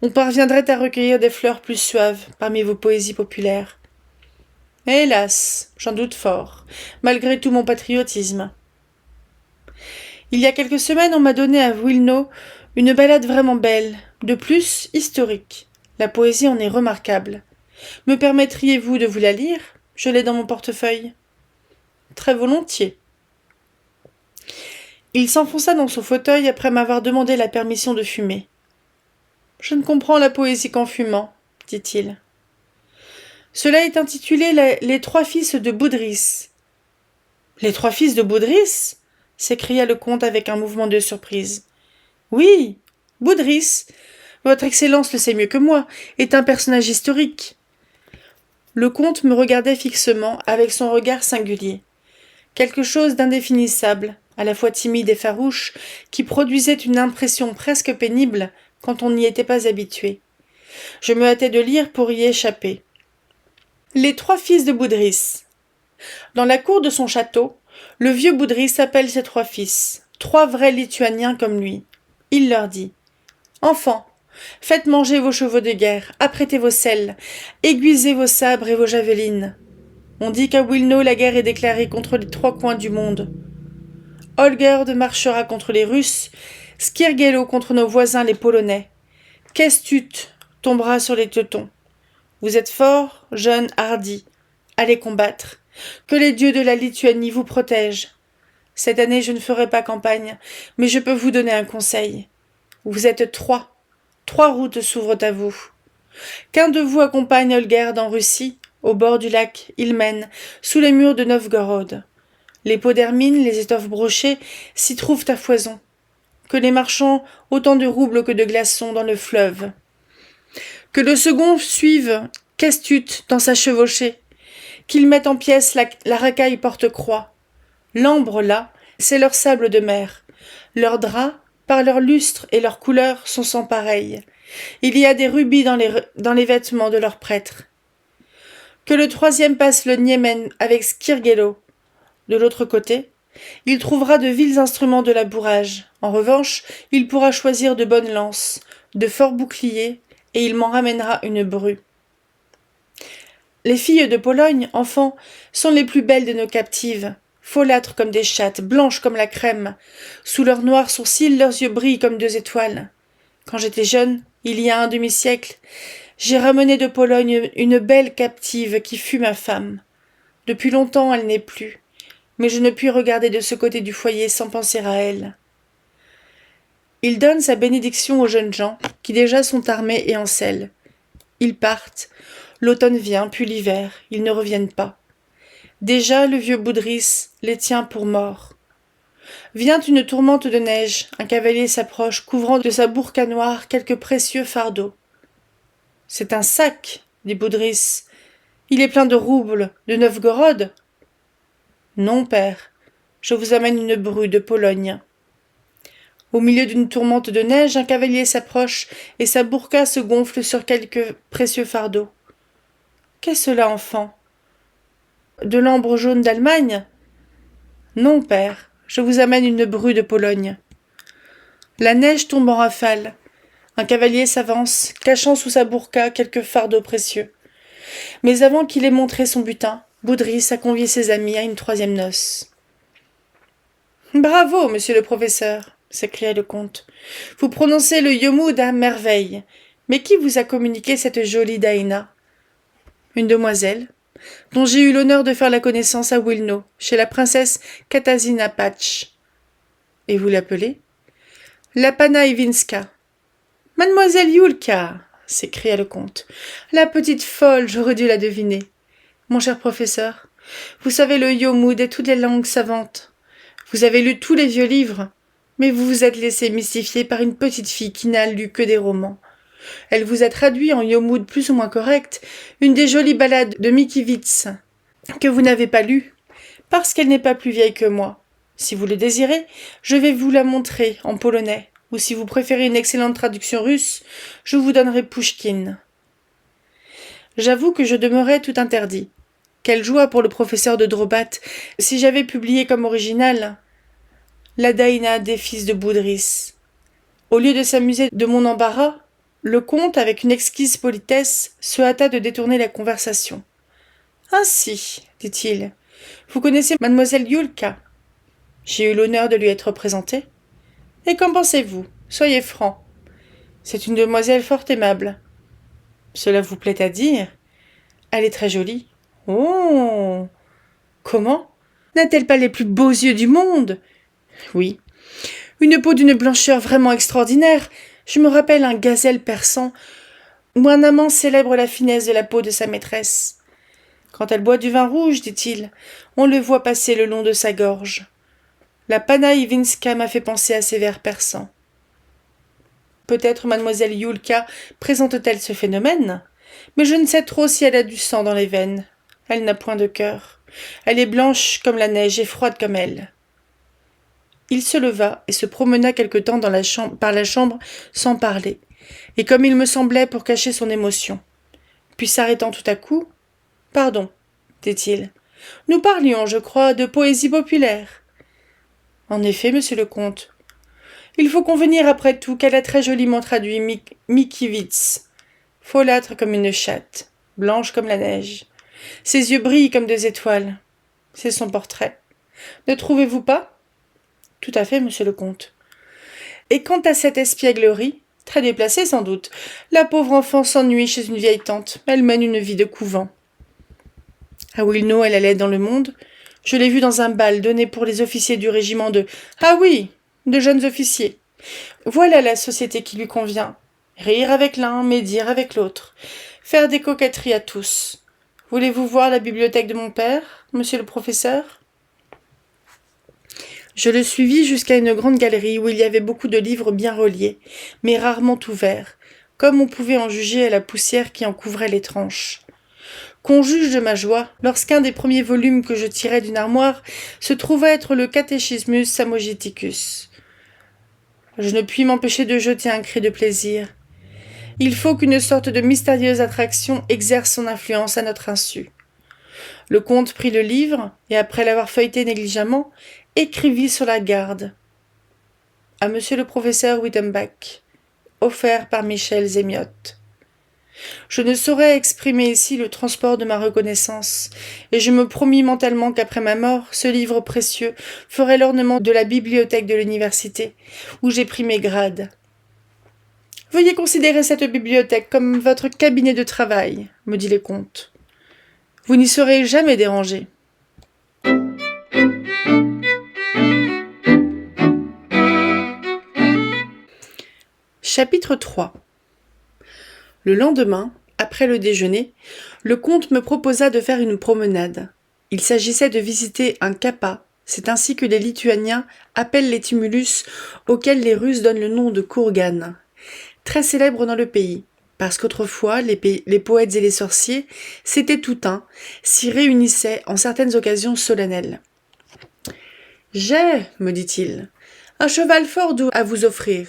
on parviendrait à recueillir des fleurs plus suaves parmi vos poésies populaires. Mais hélas, j'en doute fort, malgré tout mon patriotisme. Il y a quelques semaines, on m'a donné à Wilno Une ballade vraiment belle, de plus historique. La poésie en est remarquable. Me permettriez-vous de vous la lire? Je l'ai dans mon portefeuille. Très volontiers. Il s'enfonça dans son fauteuil après m'avoir demandé la permission de fumer. Je ne comprends la poésie qu'en fumant, dit-il. Cela est intitulé Les trois fils de Boudris. Les trois fils de Boudris? S'écria le comte avec un mouvement de surprise. Oui, Boudris, votre Excellence le sait mieux que moi, est un personnage historique. Le comte me regardait fixement avec son regard singulier. Quelque chose d'indéfinissable, à la fois timide et farouche, qui produisait une impression presque pénible quand on n'y était pas habitué. Je me hâtais de lire pour y échapper. Les trois fils de Boudris. Dans la cour de son château, le vieux Boudris appelle ses trois fils, trois vrais Lituaniens comme lui. Il leur dit « Enfants, faites manger vos chevaux de guerre, apprêtez vos selles, aiguisez vos sabres et vos javelines. On dit qu'à Wilno la guerre est déclarée contre les trois coins du monde. Olgerd marchera contre les Russes, Skirgelo contre nos voisins les Polonais. Kestut tombera sur les Teutons. Vous êtes forts, jeunes, hardis. Allez combattre. Que les dieux de la Lituanie vous protègent. Cette année, je ne ferai pas campagne, mais je peux vous donner un conseil. Vous êtes trois. Trois routes s'ouvrent à vous. Qu'un de vous accompagne Olgerd en Russie, au bord du lac Ilmen, sous les murs de Novgorod. Les peaux d'hermine, les étoffes brochées s'y trouvent à foison. Que les marchands autant de roubles que de glaçons dans le fleuve. Que le second suive Kestut dans sa chevauchée, qu'il mette en pièces la racaille porte-croix. L'ambre, là, c'est leur sable de mer. Leurs draps, par leur lustre et leur couleur, sont sans pareil. Il y a des rubis dans les vêtements de leurs prêtres. Que le troisième passe le Niemen avec Skirgelo. De l'autre côté, il trouvera de vils instruments de labourage. En revanche, il pourra choisir de bonnes lances, de forts boucliers, et il m'en ramènera une bru. Les filles de Pologne, enfants, sont les plus belles de nos captives, folâtres comme des chattes, blanches comme la crème. Sous leurs noirs sourcils, leurs yeux brillent comme deux étoiles. Quand j'étais jeune, il y a un demi-siècle, j'ai ramené de Pologne une belle captive qui fut ma femme. Depuis longtemps, elle n'est plus, mais je ne puis regarder de ce côté du foyer sans penser à elle. Il donne sa bénédiction aux jeunes gens, qui déjà sont armés et en selle. Ils partent. L'automne vient, puis l'hiver. Ils ne reviennent pas. Déjà, le vieux Boudris les tient pour morts. Vient une tourmente de neige. Un cavalier s'approche, couvrant de sa burqa noire quelques précieux fardeaux. « C'est un sac, dit Boudris. Il est plein de roubles, de Novgorod. »« Non, père. Je vous amène une bru de Pologne. » Au milieu d'une tourmente de neige, un cavalier s'approche et sa burqa se gonfle sur quelques précieux fardeaux. « Qu'est cela, enfant? De l'ambre jaune d'Allemagne? » Non, père, je vous amène une bru de Pologne. La neige tombe en rafale. Un cavalier s'avance, cachant sous sa burqa quelques fardeaux précieux. Mais avant qu'il ait montré son butin, Boudris a convié ses amis à une troisième noce. « Bravo, monsieur le professeur !» s'écria le comte. « Vous prononcez le Yomoud à merveille. Mais qui vous a communiqué cette jolie Daïna ?»« Une demoiselle, dont j'ai eu l'honneur de faire la connaissance à Wilno, chez la princesse Katarzyna Patch. »« Et vous l'appelez ?»« La Panna Iwinska. »« Mademoiselle Yulka !» s'écria le comte. « La petite folle, j'aurais dû la deviner. Mon cher professeur, vous savez le Yomoud et toutes les langues savantes. Vous avez lu tous les vieux livres, mais vous vous êtes laissé mystifier par une petite fille qui n'a lu que des romans. Elle vous a traduit en Yomoud plus ou moins correct une des jolies ballades de Mickiewicz que vous n'avez pas lue, parce qu'elle n'est pas plus vieille que moi. Si vous le désirez, je vais vous la montrer en polonais, ou si vous préférez une excellente traduction russe, je vous donnerai Pouchkine. J'avoue que je demeurais tout interdit. Quelle joie pour le professeur de Drobat si j'avais publié comme original la Daïna des fils de Boudris. Au lieu de s'amuser de mon embarras, le comte, avec une exquise politesse, se hâta de détourner la conversation. « Ainsi, dit-il, vous connaissez mademoiselle Yulka ? J'ai eu l'honneur de lui être présenté. Et qu'en pensez-vous ? Soyez franc. C'est une demoiselle fort aimable. Cela vous plaît à dire? Elle est très jolie. Oh! Comment? N'a-t-elle pas les plus beaux yeux du monde? Oui. Une peau d'une blancheur vraiment extraordinaire. Je me rappelle un gazelle persan où un amant célèbre la finesse de la peau de sa maîtresse. Quand elle boit du vin rouge, dit-il, on le voit passer le long de sa gorge. La Pana Ivinska m'a fait penser à ces vers persans. Peut-être mademoiselle Yulka présente-t-elle ce phénomène? Mais je ne sais trop si elle a du sang dans les veines. Elle n'a point de cœur. Elle est blanche comme la neige et froide comme elle. Il se leva et se promena quelque temps par la chambre sans parler, et comme il me semblait pour cacher son émotion. Puis s'arrêtant tout à coup, « Pardon, dit-il, nous parlions, je crois, de poésie populaire. » En effet, monsieur le comte. Il faut convenir après tout qu'elle a très joliment traduit Mickiewicz. Folâtre comme une chatte, blanche comme la neige. Ses yeux brillent comme des étoiles. C'est son portrait. Ne trouvez-vous pas? Tout à fait, monsieur le comte. Et quant à cette espièglerie, très déplacée sans doute, la pauvre enfant s'ennuie chez une vieille tante. Elle mène une vie de couvent. À Wilno, elle allait dans le monde. Je l'ai vue dans un bal donné pour les officiers du régiment de... Ah oui, de jeunes officiers. Voilà la société qui lui convient. Rire avec l'un, médire avec l'autre. Faire des coquetteries à tous. Voulez-vous voir la bibliothèque de mon père, monsieur le professeur? Je le suivis jusqu'à une grande galerie où il y avait beaucoup de livres bien reliés, mais rarement ouverts, comme on pouvait en juger à la poussière qui en couvrait les tranches. Qu'on juge de ma joie, lorsqu'un des premiers volumes que je tirai d'une armoire se trouva être le Catechismus Samogiticus. Je ne puis m'empêcher de jeter un cri de plaisir. Il faut qu'une sorte de mystérieuse attraction exerce son influence à notre insu. Le comte prit le livre, et après l'avoir feuilleté négligemment, écrivit sur la garde. À monsieur le professeur Wittenbach, offert par Michel Zémiotte. Je ne saurais exprimer ici le transport de ma reconnaissance, et je me promis mentalement qu'après ma mort, ce livre précieux ferait l'ornement de la bibliothèque de l'université, où j'ai pris mes grades. Veuillez considérer cette bibliothèque comme votre cabinet de travail, me dit le comte. Vous n'y serez jamais dérangé. Chapitre 3. Le lendemain, après le déjeuner, le comte me proposa de faire une promenade. Il s'agissait de visiter un kappa, c'est ainsi que les Lituaniens appellent les tumulus auxquels les Russes donnent le nom de kurgan, très célèbre dans le pays, parce qu'autrefois les poètes et les sorciers, c'était tout un, s'y réunissaient en certaines occasions solennelles. « J'ai, me dit-il, un cheval fort doux à vous offrir.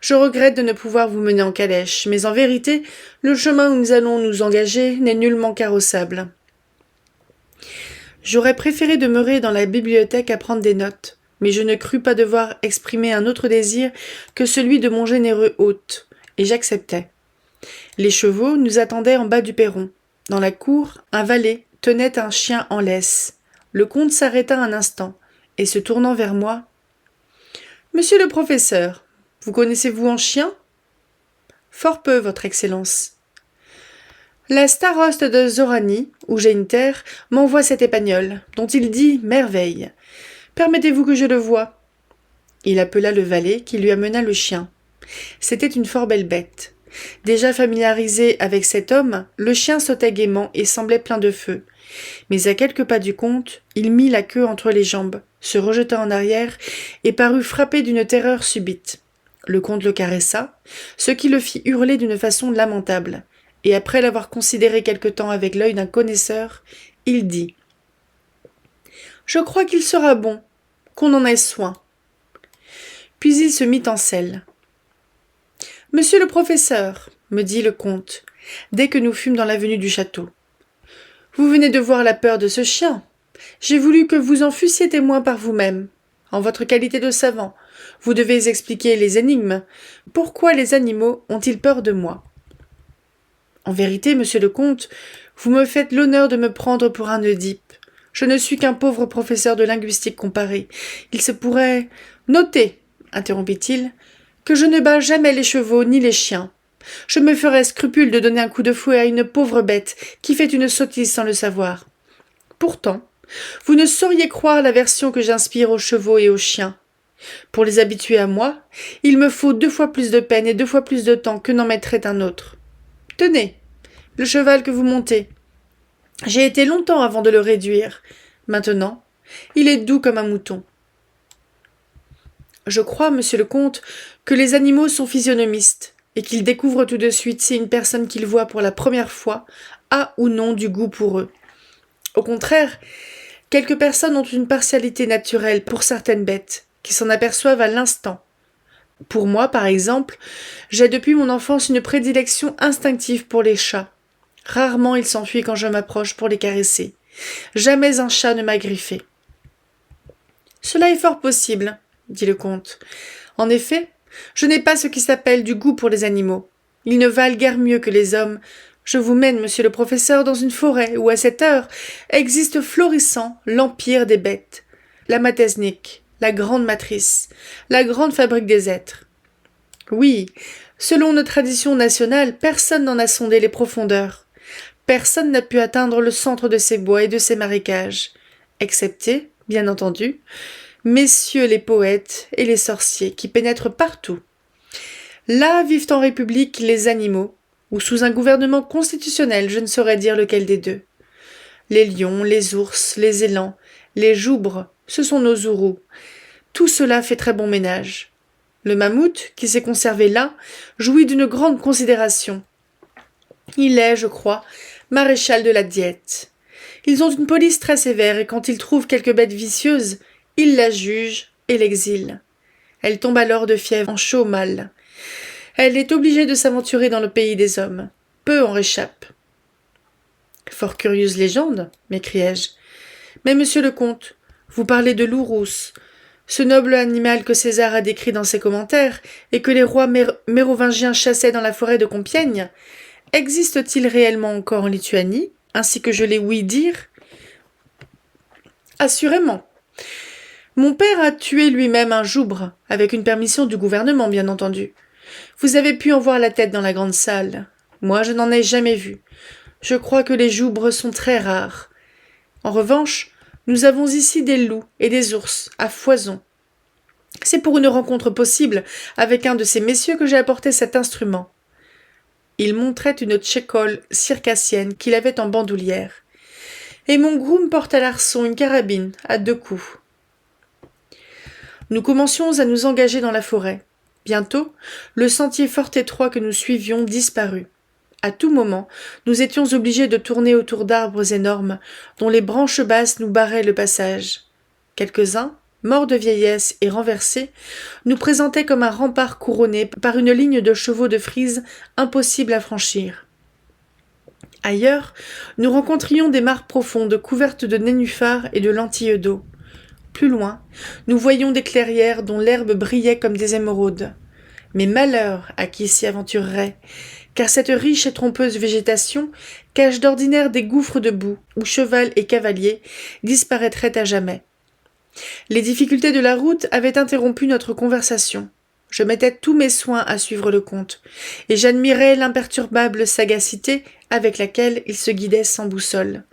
Je regrette de ne pouvoir vous mener en calèche, mais en vérité, le chemin où nous allons nous engager n'est nullement carrossable. J'aurais préféré demeurer dans la bibliothèque à prendre des notes, mais je ne crus pas devoir exprimer un autre désir que celui de mon généreux hôte, et j'acceptai. Les chevaux nous attendaient en bas du perron. Dans la cour, un valet tenait un chien en laisse. Le comte s'arrêta un instant, et se tournant vers moi, « Monsieur le professeur, vous connaissez-vous en chien ?»« Fort peu, votre Excellence. »« La staroste de Zorani, où j'ai une terre, m'envoie cet épagnol, dont il dit merveille. Permettez-vous que je le voie ?» Il appela le valet qui lui amena le chien. C'était une fort belle bête. Déjà familiarisé avec cet homme, le chien sautait gaiement et semblait plein de feu. Mais à quelques pas du comte, il mit la queue entre les jambes, se rejeta en arrière et parut frappé d'une terreur subite. Le comte le caressa, ce qui le fit hurler d'une façon lamentable, et après l'avoir considéré quelque temps avec l'œil d'un connaisseur, il dit « Je crois qu'il sera bon, qu'on en ait soin. » Puis il se mit en selle. « Monsieur le professeur, » me dit le comte, dès que nous fûmes dans l'avenue du château, « vous venez de voir la peur de ce chien. J'ai voulu que vous en fussiez témoin par vous-même. En votre qualité de savant, vous devez expliquer les énigmes. Pourquoi les animaux ont-ils peur de moi? En vérité, monsieur le comte, vous me faites l'honneur de me prendre pour un Oedipe. Je ne suis qu'un pauvre professeur de linguistique comparée. Il se pourrait... Notez, interrompit-il, que je ne bats jamais les chevaux ni les chiens. Je me ferais scrupule de donner un coup de fouet à une pauvre bête qui fait une sottise sans le savoir. Pourtant, vous ne sauriez croire l'aversion que j'inspire aux chevaux et aux chiens. Pour les habituer à moi, il me faut 2 fois plus de peine et 2 fois plus de temps que n'en mettrait un autre. Tenez, le cheval que vous montez. J'ai été longtemps avant de le réduire. Maintenant, il est doux comme un mouton. Je crois, monsieur le comte, que les animaux sont physionomistes, et qu'ils découvrent tout de suite si une personne qu'ils voient pour la première fois a ou non du goût pour eux. Au contraire, quelques personnes ont une partialité naturelle pour certaines bêtes, qui s'en aperçoivent à l'instant. Pour moi, par exemple, j'ai depuis mon enfance une prédilection instinctive pour les chats. Rarement ils s'enfuient quand je m'approche pour les caresser. Jamais un chat ne m'a griffé. Cela est fort possible, dit le comte. En effet, je n'ai pas ce qui s'appelle du goût pour les animaux. Ils ne valent guère mieux que les hommes. Je vous mène, monsieur le professeur, dans une forêt où, à cette heure, existe florissant l'empire des bêtes. La Matesnik, la grande matrice, la grande fabrique des êtres. Oui, selon nos traditions nationales, personne n'en a sondé les profondeurs. Personne n'a pu atteindre le centre de ces bois et de ces marécages, excepté, bien entendu, messieurs les poètes et les sorciers qui pénètrent partout. Là vivent en république les animaux, ou sous un gouvernement constitutionnel, je ne saurais dire lequel des deux. Les lions, les ours, les élans, les joubres, ce sont nos zourous. Tout cela fait très bon ménage. Le mammouth, qui s'est conservé là, jouit d'une grande considération. Il est, je crois, maréchal de la diète. Ils ont une police très sévère et quand ils trouvent quelque bête vicieuse, ils la jugent et l'exilent. Elle tombe alors de fièvre en chaud mal. Elle est obligée de s'aventurer dans le pays des hommes. Peu en réchappent. Fort curieuse légende, m'écriai-je. Mais monsieur le comte, vous parlez de loup rousse, ce noble animal que César a décrit dans ses commentaires et que les rois mérovingiens chassaient dans la forêt de Compiègne. Existe-t-il réellement encore en Lituanie, ainsi que je l'ai ouï dire? Assurément. Mon père a tué lui-même un joubre, avec une permission du gouvernement, bien entendu. Vous avez pu en voir la tête dans la grande salle. Moi, je n'en ai jamais vu. Je crois que les joubres sont très rares. En revanche, nous avons ici des loups et des ours, à foison. C'est pour une rencontre possible avec un de ces messieurs que j'ai apporté cet instrument. Il montrait une tchécole circassienne qu'il avait en bandoulière. Et mon groom porte à l'arçon une carabine à 2 coups. Nous commencions à nous engager dans la forêt. Bientôt, le sentier fort étroit que nous suivions disparut. À tout moment, nous étions obligés de tourner autour d'arbres énormes, dont les branches basses nous barraient le passage. Quelques-uns, morts de vieillesse et renversés, nous présentaient comme un rempart couronné par une ligne de chevaux de frise impossible à franchir. Ailleurs, nous rencontrions des mares profondes couvertes de nénuphars et de lentilles d'eau. Plus loin, nous voyions des clairières dont l'herbe brillait comme des émeraudes. Mais malheur à qui s'y aventurerait, car cette riche et trompeuse végétation cache d'ordinaire des gouffres de boue où cheval et cavalier disparaîtraient à jamais. Les difficultés de la route avaient interrompu notre conversation. Je mettais tous mes soins à suivre le comte, et j'admirais l'imperturbable sagacité avec laquelle il se guidait sans boussole,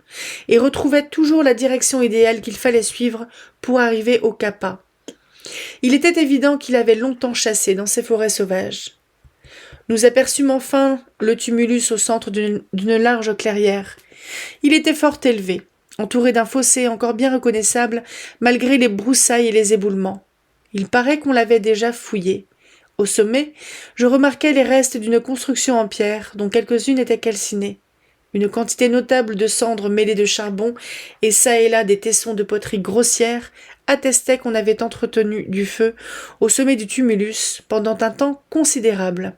et retrouvait toujours la direction idéale qu'il fallait suivre pour arriver au Kappa. Il était évident qu'il avait longtemps chassé dans ces forêts sauvages. Nous aperçûmes enfin le tumulus au centre d'une large clairière. Il était fort élevé, entouré d'un fossé encore bien reconnaissable malgré les broussailles et les éboulements. Il paraît qu'on l'avait déjà fouillé. Au sommet, je remarquai les restes d'une construction en pierre, dont quelques-unes étaient calcinées. Une quantité notable de cendres mêlées de charbon et çà et là des tessons de poterie grossière attestaient qu'on avait entretenu du feu au sommet du tumulus pendant un temps considérable.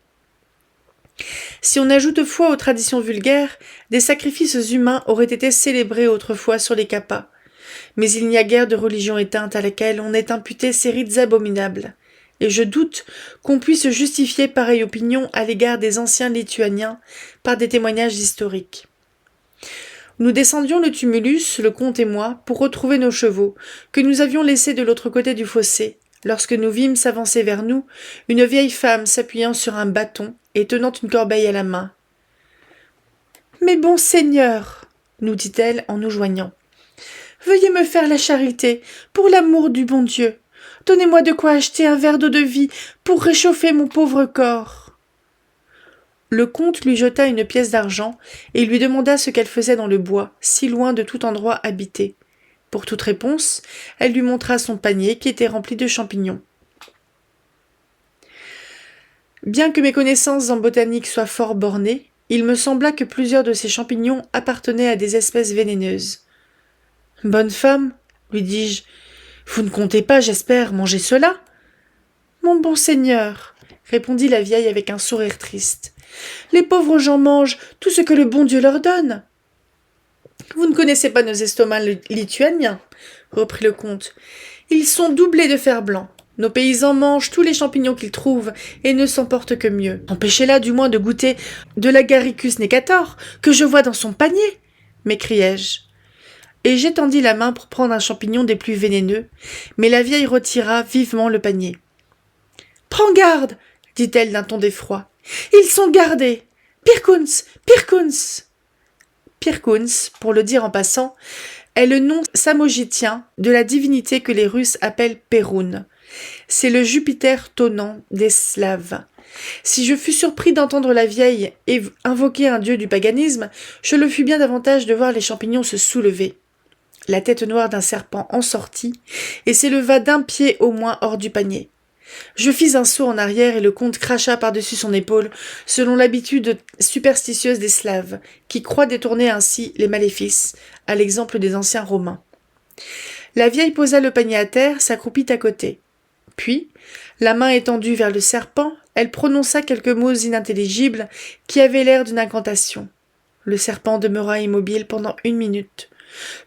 Si on ajoute foi aux traditions vulgaires, des sacrifices humains auraient été célébrés autrefois sur les Kappas. Mais il n'y a guère de religion éteinte à laquelle on ait imputé ces rites abominables. Et je doute qu'on puisse justifier pareille opinion à l'égard des anciens Lituaniens par des témoignages historiques. Nous descendions le tumulus, le comte et moi, pour retrouver nos chevaux, que nous avions laissés de l'autre côté du fossé, lorsque nous vîmes s'avancer vers nous une vieille femme s'appuyant sur un bâton et tenant une corbeille à la main. « Mes bons seigneurs, nous dit-elle en nous joignant, veuillez me faire la charité, pour l'amour du bon Dieu. Donnez-moi de quoi acheter un verre d'eau-de-vie pour réchauffer mon pauvre corps. » Le comte lui jeta une pièce d'argent et lui demanda ce qu'elle faisait dans le bois, si loin de tout endroit habité. Pour toute réponse, elle lui montra son panier qui était rempli de champignons. Bien que mes connaissances en botanique soient fort bornées, il me sembla que plusieurs de ces champignons appartenaient à des espèces vénéneuses. « Bonne femme, lui dis-je, vous ne comptez pas, j'espère, manger cela ?»« Mon bon seigneur, répondit la vieille avec un sourire triste, les pauvres gens mangent tout ce que le bon Dieu leur donne. »« Vous ne connaissez pas nos estomacs lituaniens, reprit le comte. Ils sont doublés de fer blanc. Nos paysans mangent tous les champignons qu'ils trouvent et ne s'en portent que mieux. Empêchez-la du moins de goûter de l'Agaricus necator que je vois dans son panier, m'écriai-je. Et j'étendis la main pour prendre un champignon des plus vénéneux, mais la vieille retira vivement le panier. « Prends garde, dit-elle d'un ton d'effroi. Ils sont gardés. Pirkuns, Pirkuns. Pirkuns, pour le dire en passant, est le nom samogitien de la divinité que les Russes appellent Perun. C'est le Jupiter tonnant des Slaves. Si je fus surpris d'entendre la vieille invoquer un dieu du paganisme, je le fus bien davantage de voir les champignons se soulever. La tête noire d'un serpent en sortit et s'éleva d'un pied au moins hors du panier. Je fis un saut en arrière et le comte cracha par-dessus son épaule, selon l'habitude superstitieuse des Slaves, qui croient détourner ainsi les maléfices, à l'exemple des anciens Romains. La vieille posa le panier à terre, s'accroupit à côté. Puis, la main étendue vers le serpent, elle prononça quelques mots inintelligibles qui avaient l'air d'une incantation. Le serpent demeura immobile pendant 1 minute,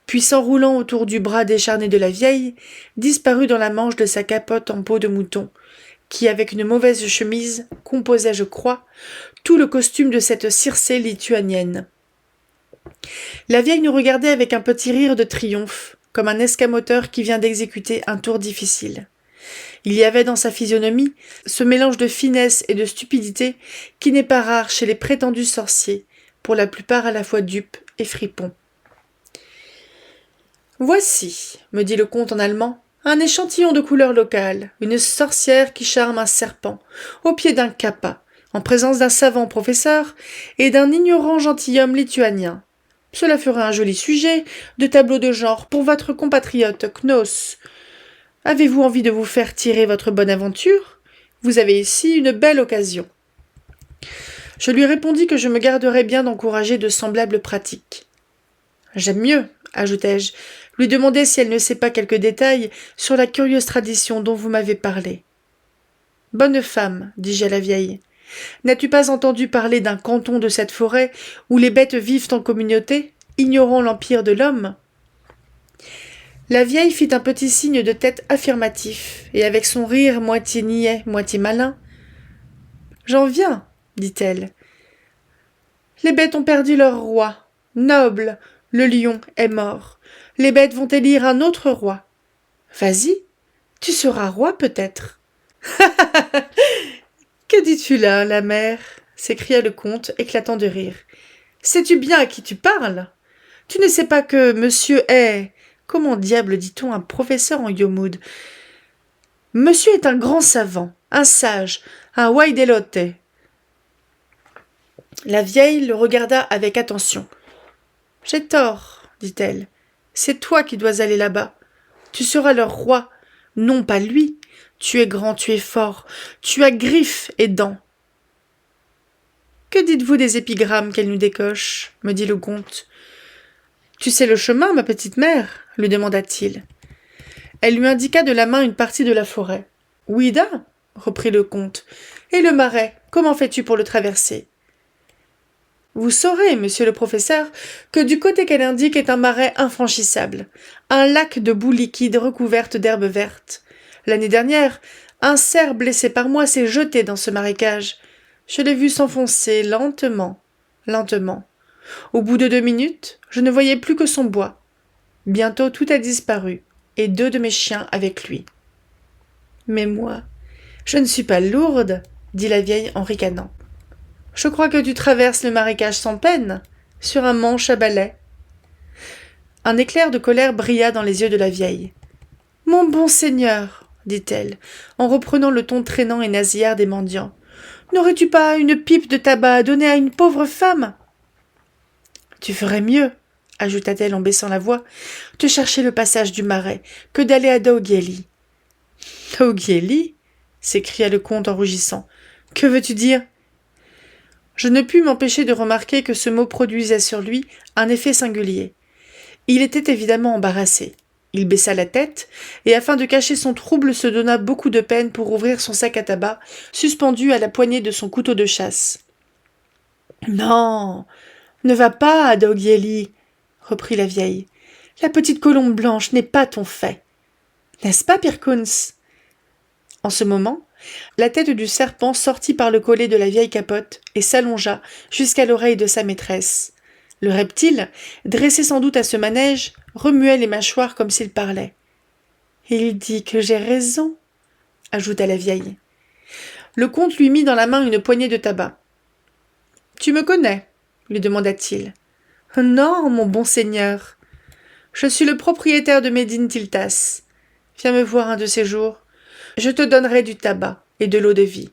puis s'enroulant autour du bras décharné de la vieille, disparut dans la manche de sa capote en peau de mouton, qui, avec une mauvaise chemise, composait, je crois, tout le costume de cette Circé lituanienne. La vieille nous regardait avec un petit rire de triomphe, comme un escamoteur qui vient d'exécuter un tour difficile. Il y avait dans sa physionomie ce mélange de finesse et de stupidité qui n'est pas rare chez les prétendus sorciers, pour la plupart à la fois dupes et fripons. « Voici, me dit le comte en allemand, un échantillon de couleur locale, une sorcière qui charme un serpent, au pied d'un kappa, en présence d'un savant professeur et d'un ignorant gentilhomme lituanien. Cela ferait un joli sujet de tableau de genre pour votre compatriote Knos. Avez-vous envie de vous faire tirer votre bonne aventure ? Vous avez ici une belle occasion. » Je lui répondis que je me garderais bien d'encourager de semblables pratiques. « J'aime mieux, ajoutai-je, lui demander si elle ne sait pas quelques détails sur la curieuse tradition dont vous m'avez parlé. « Bonne femme, dis-je à la vieille, n'as-tu pas entendu parler d'un canton de cette forêt où les bêtes vivent en communauté, ignorant l'empire de l'homme ?» La vieille fit un petit signe de tête affirmatif, et avec son rire moitié niais, moitié malin. « J'en viens, dit-elle. Les bêtes ont perdu leur roi. Noble, le lion est mort. Les bêtes vont élire un autre roi. Vas-y, tu seras roi peut-être. »« Que dis-tu là, la mère ?» s'écria le comte, éclatant de rire. « Sais-tu bien à qui tu parles ? Tu ne sais pas que monsieur est... Comment diable dit-on un professeur en Yomoud ? Monsieur est un grand savant, un sage, un waidelote. » La vieille le regarda avec attention. « J'ai tort, dit-elle. C'est toi qui dois aller là-bas. Tu seras leur roi, non pas lui. Tu es grand, tu es fort, tu as griffes et dents. »« Que dites-vous des épigrammes qu'elle nous décoche ?» me dit le comte. « Tu sais le chemin, ma petite mère ?» lui demanda-t-il. Elle lui indiqua de la main une partie de la forêt. « Ouida » reprit le comte. « Et le marais, comment fais-tu pour le traverser ?»« Vous saurez, monsieur le professeur, que du côté qu'elle indique est un marais infranchissable, un lac de boue liquide recouverte d'herbes vertes. L'année dernière, un cerf blessé par moi s'est jeté dans ce marécage. Je l'ai vu s'enfoncer lentement, lentement. Au bout de 2 minutes, je ne voyais plus que son bois. Bientôt tout a disparu, et 2 de mes chiens avec lui. » Mais moi, je ne suis pas lourde, dit la vieille en ricanant. Je crois que tu traverses le marécage sans peine, sur un manche à balai. Un éclair de colère brilla dans les yeux de la vieille. Mon bon seigneur, dit-elle, en reprenant le ton traînant et nasillard des mendiants, n'aurais-tu pas une pipe de tabac à donner à une pauvre femme? Tu ferais mieux, ajouta-t-elle en baissant la voix, de chercher le passage du marais que d'aller à Daogueli. Daogueli? S'écria le comte en rougissant. Que veux-tu dire? Je ne pus m'empêcher de remarquer que ce mot produisait sur lui un effet singulier. Il était évidemment embarrassé. Il baissa la tête, et afin de cacher son trouble se donna beaucoup de peine pour ouvrir son sac à tabac, suspendu à la poignée de son couteau de chasse. « Non, ne va pas à Daogueli, reprit la vieille. La petite colombe blanche n'est pas ton fait. N'est-ce pas, Pirkunz? En ce moment, la tête du serpent sortit par le collet de la vieille capote et s'allongea jusqu'à l'oreille de sa maîtresse. Le reptile, dressé sans doute à ce manège, remuait les mâchoires comme s'il parlait. « Il dit que j'ai raison, » ajouta la vieille. Le comte lui mit dans la main une poignée de tabac. « Tu me connais ?» lui demanda-t-il. « Non, mon bon seigneur. Je suis le propriétaire de Médine Tiltas. Viens me voir un de ces jours. Je te donnerai du tabac et de l'eau de vie. »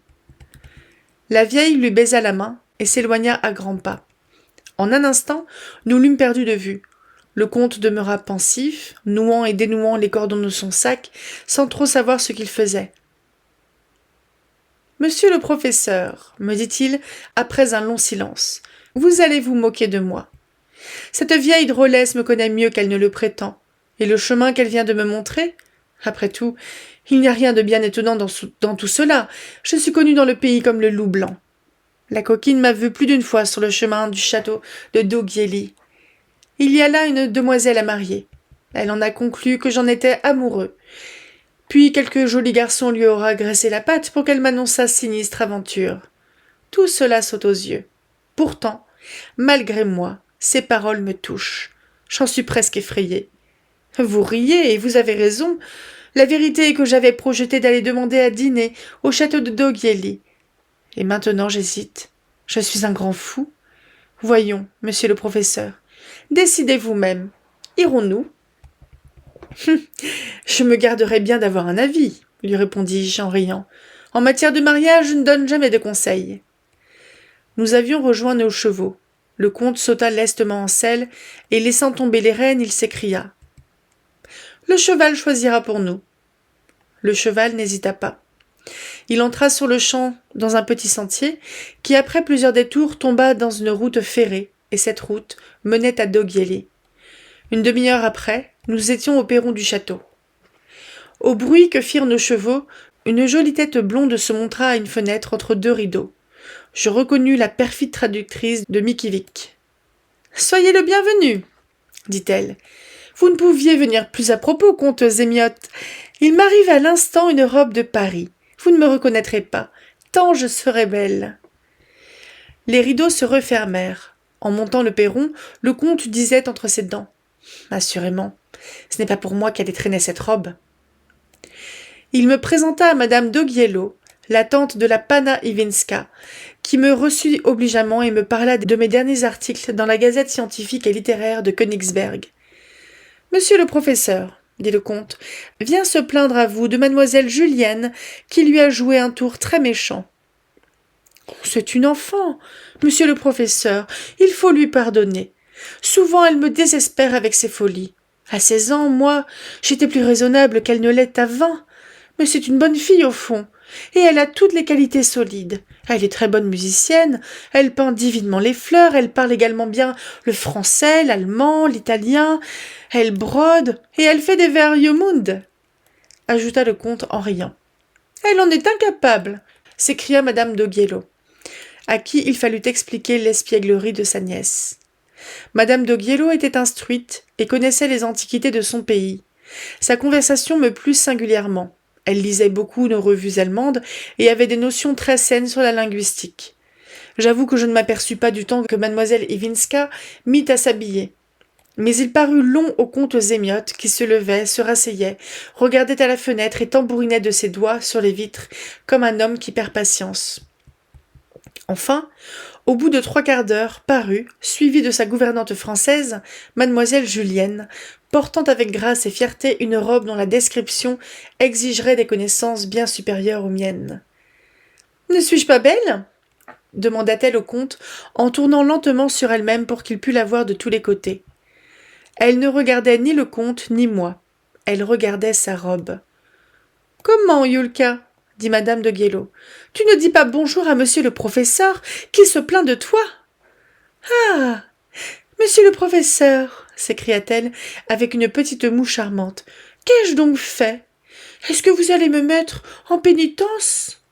La vieille lui baisa la main et s'éloigna à grands pas. En un instant, nous l'eûmes perdu de vue. Le comte demeura pensif, nouant et dénouant les cordons de son sac, sans trop savoir ce qu'il faisait. « Monsieur le professeur, me dit-il, après un long silence, vous allez vous moquer de moi. Cette vieille drôlesse me connaît mieux qu'elle ne le prétend, et le chemin qu'elle vient de me montrer, après tout, il n'y a rien de bien étonnant dans tout cela. Je suis connu dans le pays comme le loup blanc. La coquine m'a vu plus d'une fois sur le chemin du château de Daogueli. Il y a là une demoiselle à marier. Elle en a conclu que j'en étais amoureux. Puis quelque joli garçon lui aura graissé la patte pour qu'elle m'annonçât sinistre aventure. Tout cela saute aux yeux. Pourtant, malgré moi, ces paroles me touchent. J'en suis presque effrayée. Vous riez, et vous avez raison. La vérité est que j'avais projeté d'aller demander à dîner au château de Daogueli. Et maintenant j'hésite. Je suis un grand fou. Voyons, monsieur le professeur, décidez vous-même. Irons-nous? Je me garderai bien d'avoir un avis, lui répondis-je en riant. En matière de mariage, je ne donne jamais de conseils. Nous avions rejoint nos chevaux. Le comte sauta lestement en selle, et laissant tomber les rênes, il s'écria. Le cheval choisira pour nous. Le cheval n'hésita pas. Il entra sur le champ dans un petit sentier qui, après plusieurs détours, tomba dans une route ferrée, et cette route menait à Daogueli. Une demi-heure après, nous étions au perron du château. Au bruit que firent nos chevaux, une jolie tête blonde se montra à une fenêtre entre deux rideaux. Je reconnus la perfide traductrice de Mickiewicz. « Soyez le bienvenu, dit-elle. Vous ne pouviez venir plus à propos, comte Zémiote. Il m'arrive à l'instant une robe de Paris. Vous ne me reconnaîtrez pas, tant je serai belle. » Les rideaux se refermèrent. En montant le perron, le comte disait entre ses dents. « Assurément, ce n'est pas pour moi qu'elle ait traîné cette robe. » Il me présenta à madame Dogiello, la tante de la Panna Iwinska, qui me reçut obligeamment et me parla de mes derniers articles dans la Gazette scientifique et littéraire de Königsberg. « Monsieur le professeur, dit le comte, vient se plaindre à vous de mademoiselle Julienne qui lui a joué un tour très méchant. »« C'est une enfant, monsieur le professeur, il faut lui pardonner. Souvent elle me désespère avec ses folies. À 16 ans, moi, j'étais plus raisonnable qu'elle ne l'est à 20. Mais c'est une bonne fille au fond, et elle a toutes les qualités solides. Elle est très bonne musicienne, elle peint divinement les fleurs, elle parle également bien le français, l'allemand, l'italien, elle brode, et elle fait des vers Jomund, ajouta le comte en riant. Elle en est incapable, s'écria madame Dogiello, à qui il fallut expliquer l'espièglerie de sa nièce. Madame Dogiello était instruite et connaissait les antiquités de son pays. Sa conversation me plut singulièrement. Elle lisait beaucoup nos revues allemandes et avait des notions très saines sur la linguistique. J'avoue que je ne m'aperçus pas du temps que mademoiselle Iwinska mit à s'habiller. Mais il parut long au comte Zémiotte, qui se levait, se rasseyait, regardait à la fenêtre et tambourinait de ses doigts sur les vitres, comme un homme qui perd patience. Enfin, au bout de 3/4 d'heure, parut, suivie de sa gouvernante française, mademoiselle Julienne, portant avec grâce et fierté une robe dont la description exigerait des connaissances bien supérieures aux miennes. « Ne suis-je pas belle ?» demanda-t-elle au comte, en tournant lentement sur elle-même pour qu'il pût la voir de tous les côtés. Elle ne regardait ni le comte ni moi. Elle regardait sa robe. « Comment, Yulka ?» dit madame de Guélo. « Tu ne dis pas bonjour à monsieur le professeur, qui se plaint de toi ?»« Ah, monsieur le professeur !» s'écria-t-elle avec une petite moue charmante. « Qu'ai-je donc fait? Est-ce que vous allez me mettre en pénitence ?»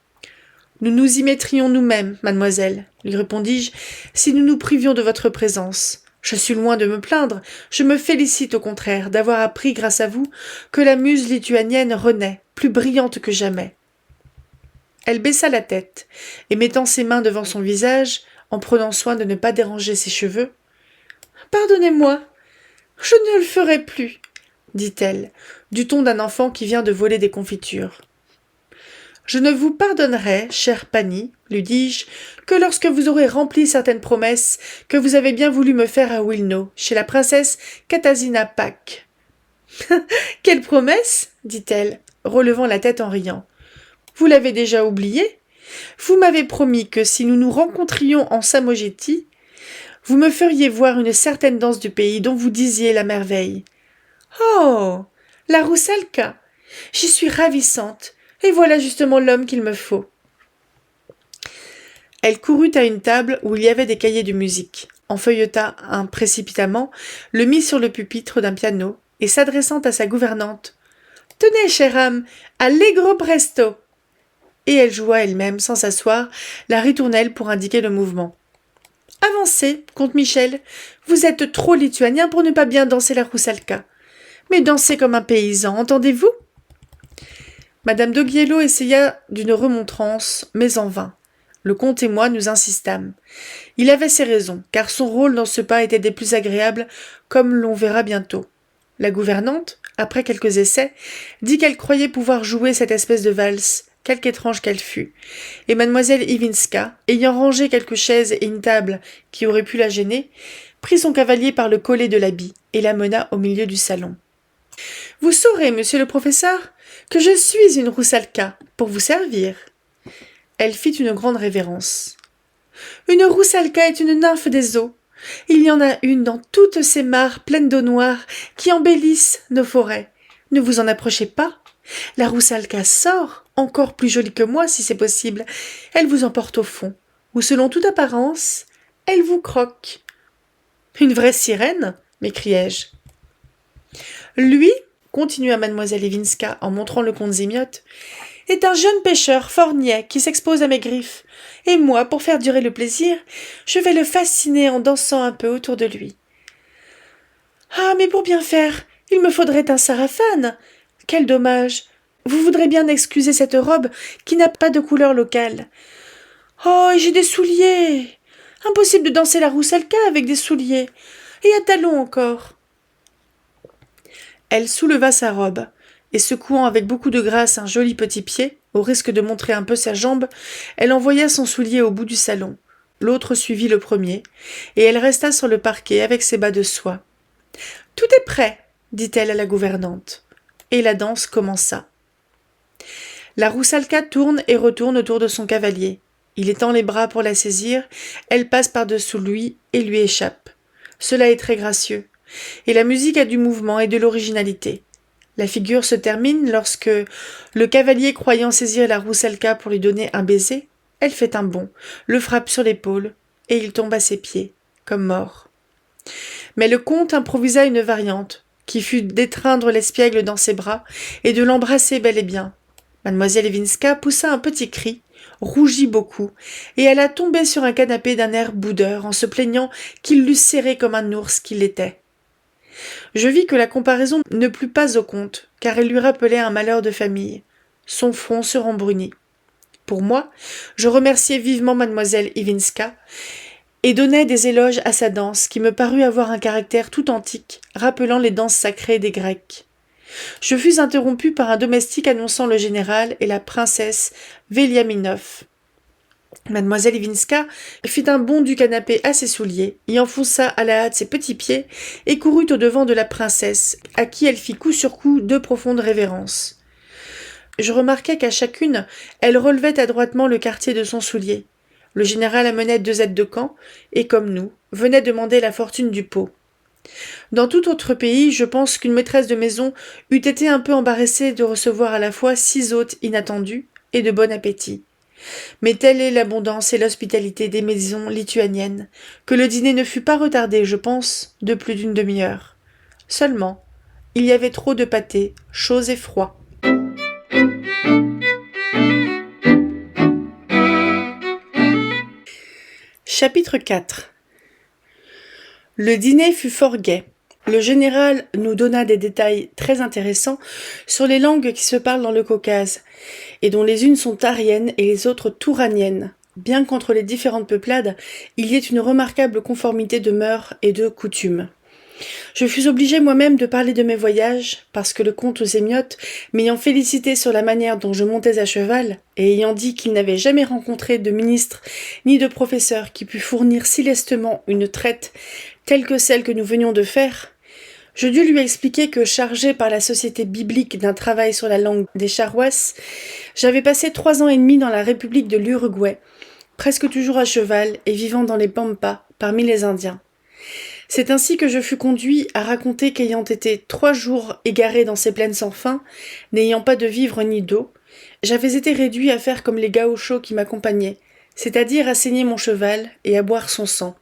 « Nous nous y mettrions nous-mêmes, mademoiselle, lui répondis-je, si nous nous privions de votre présence. Je suis loin de me plaindre, je me félicite au contraire d'avoir appris grâce à vous que la muse lituanienne renaît, plus brillante que jamais. » Elle baissa la tête, et mettant ses mains devant son visage, en prenant soin de ne pas déranger ses cheveux, « Pardonnez-moi, je ne le ferai plus, dit-elle, du ton d'un enfant qui vient de voler des confitures. Je ne vous pardonnerai, chère Pani, lui dis-je, que lorsque vous aurez rempli certaines promesses que vous avez bien voulu me faire à Wilno, chez la princesse Katarzyna Pak. « Quelle promesse ?» dit-elle, relevant la tête en riant. « Vous l'avez déjà oubliée ? Vous m'avez promis que si nous nous rencontrions en Samogétie, vous me feriez voir une certaine danse du pays dont vous disiez la merveille. Oh, la roussalka! J'y suis ravissante. Et voilà justement l'homme qu'il me faut. » Elle courut à une table où il y avait des cahiers de musique, en feuilleta un précipitamment, le mit sur le pupitre d'un piano, et s'adressant à sa gouvernante. « Tenez, chère âme, allegro presto !» Et elle joua elle-même, sans s'asseoir, la ritournelle pour indiquer le mouvement. « Avancez, comte Michel, vous êtes trop lituanien pour ne pas bien danser la roussalka. Mais dansez comme un paysan, entendez-vous ?» Madame de Guiello essaya d'une remontrance, mais en vain. Le comte et moi nous insistâmes. Il avait ses raisons, car son rôle dans ce pas était des plus agréables, comme l'on verra bientôt. La gouvernante, après quelques essais, dit qu'elle croyait pouvoir jouer cette espèce de valse, quelque étrange qu'elle fût, et mademoiselle Ivinska, ayant rangé quelques chaises et une table qui auraient pu la gêner, prit son cavalier par le collet de l'habit et la mena au milieu du salon. « Vous saurez, monsieur le professeur, que je suis une roussalka, pour vous servir. » Elle fit une grande révérence. « Une roussalka est une nymphe des eaux. Il y en a une dans toutes ces mares pleines d'eau noire qui embellissent nos forêts. Ne vous en approchez pas. La roussalka sort, encore plus jolie que moi si c'est possible. Elle vous emporte au fond, où selon toute apparence, elle vous croque. »« Une vraie sirène ?» m'écriai-je. « Lui, continua mademoiselle Ivinska en montrant le comte Zémiotte, est un jeune pêcheur fort niais qui s'expose à mes griffes, et moi, pour faire durer le plaisir, je vais le fasciner en dansant un peu autour de lui. Ah, mais pour bien faire, il me faudrait un sarafane. Quel dommage. Vous voudrez bien excuser cette robe qui n'a pas de couleur locale. Oh, et j'ai des souliers. Impossible de danser la roussalka avec des souliers, et à talons encore. » Elle souleva sa robe, et secouant avec beaucoup de grâce un joli petit pied, au risque de montrer un peu sa jambe, elle envoya son soulier au bout du salon. L'autre suivit le premier, et elle resta sur le parquet avec ses bas de soie. « Tout est prêt, » dit-elle à la gouvernante. Et la danse commença. La roussalka tourne et retourne autour de son cavalier. Il étend les bras pour la saisir, elle passe par-dessous lui et lui échappe. Cela est très gracieux. Et la musique a du mouvement et de l'originalité. La figure se termine lorsque, le cavalier croyant saisir la roussalka pour lui donner un baiser, elle fait un bond, le frappe sur l'épaule, et il tombe à ses pieds, comme mort. Mais le comte improvisa une variante, qui fut d'étreindre l'espiègle dans ses bras et de l'embrasser bel et bien. Mademoiselle Ivinska poussa un petit cri, rougit beaucoup, et alla tomber sur un canapé d'un air boudeur en se plaignant qu'il l'eût serré comme un ours qu'il était. Je vis que la comparaison ne plut pas au comte, car elle lui rappelait un malheur de famille. Son front se rembrunit. Pour moi, je remerciai vivement mademoiselle Ivinska, et donnait des éloges à sa danse, qui me parut avoir un caractère tout antique, rappelant les danses sacrées des Grecs. Je fus interrompu par un domestique annonçant le général et la princesse Veliaminov. Mademoiselle Ivinska fit un bond du canapé à ses souliers, y enfonça à la hâte ses petits pieds et courut au-devant de la princesse, à qui elle fit coup sur coup 2 profondes révérences. Je remarquai qu'à chacune, elle relevait adroitement le quartier de son soulier. Le général amenait 2 aides de camp, et comme nous, venait demander la fortune du pot. Dans tout autre pays, je pense qu'une maîtresse de maison eût été un peu embarrassée de recevoir à la fois 6 hôtes inattendus et de bon appétit. Mais telle est l'abondance et l'hospitalité des maisons lituaniennes, que le dîner ne fut pas retardé, je pense, de plus d'une demi-heure. Seulement, il y avait trop de pâté, chaud et froid. Chapitre 4. Le dîner fut fort gai. Le général nous donna des détails très intéressants sur les langues qui se parlent dans le Caucase, et dont les unes sont ariennes et les autres touraniennes, bien qu'entre les différentes peuplades, il y ait une remarquable conformité de mœurs et de coutumes. Je fus obligé moi-même de parler de mes voyages, parce que le comte Zémiote, m'ayant félicité sur la manière dont je montais à cheval, et ayant dit qu'il n'avait jamais rencontré de ministre ni de professeur qui pût fournir si lestement une traite telle que celle que nous venions de faire, je dus lui expliquer que, chargé par la société biblique d'un travail sur la langue des Charrois, j'avais passé 3 ans et demi dans la République de l'Uruguay, presque toujours à cheval et vivant dans les pampas, parmi les Indiens. C'est ainsi que je fus conduit à raconter qu'ayant été 3 jours égaré dans ces plaines sans fin, n'ayant pas de vivres ni d'eau, j'avais été réduit à faire comme les gauchos qui m'accompagnaient, c'est-à-dire à saigner mon cheval et à boire son sang.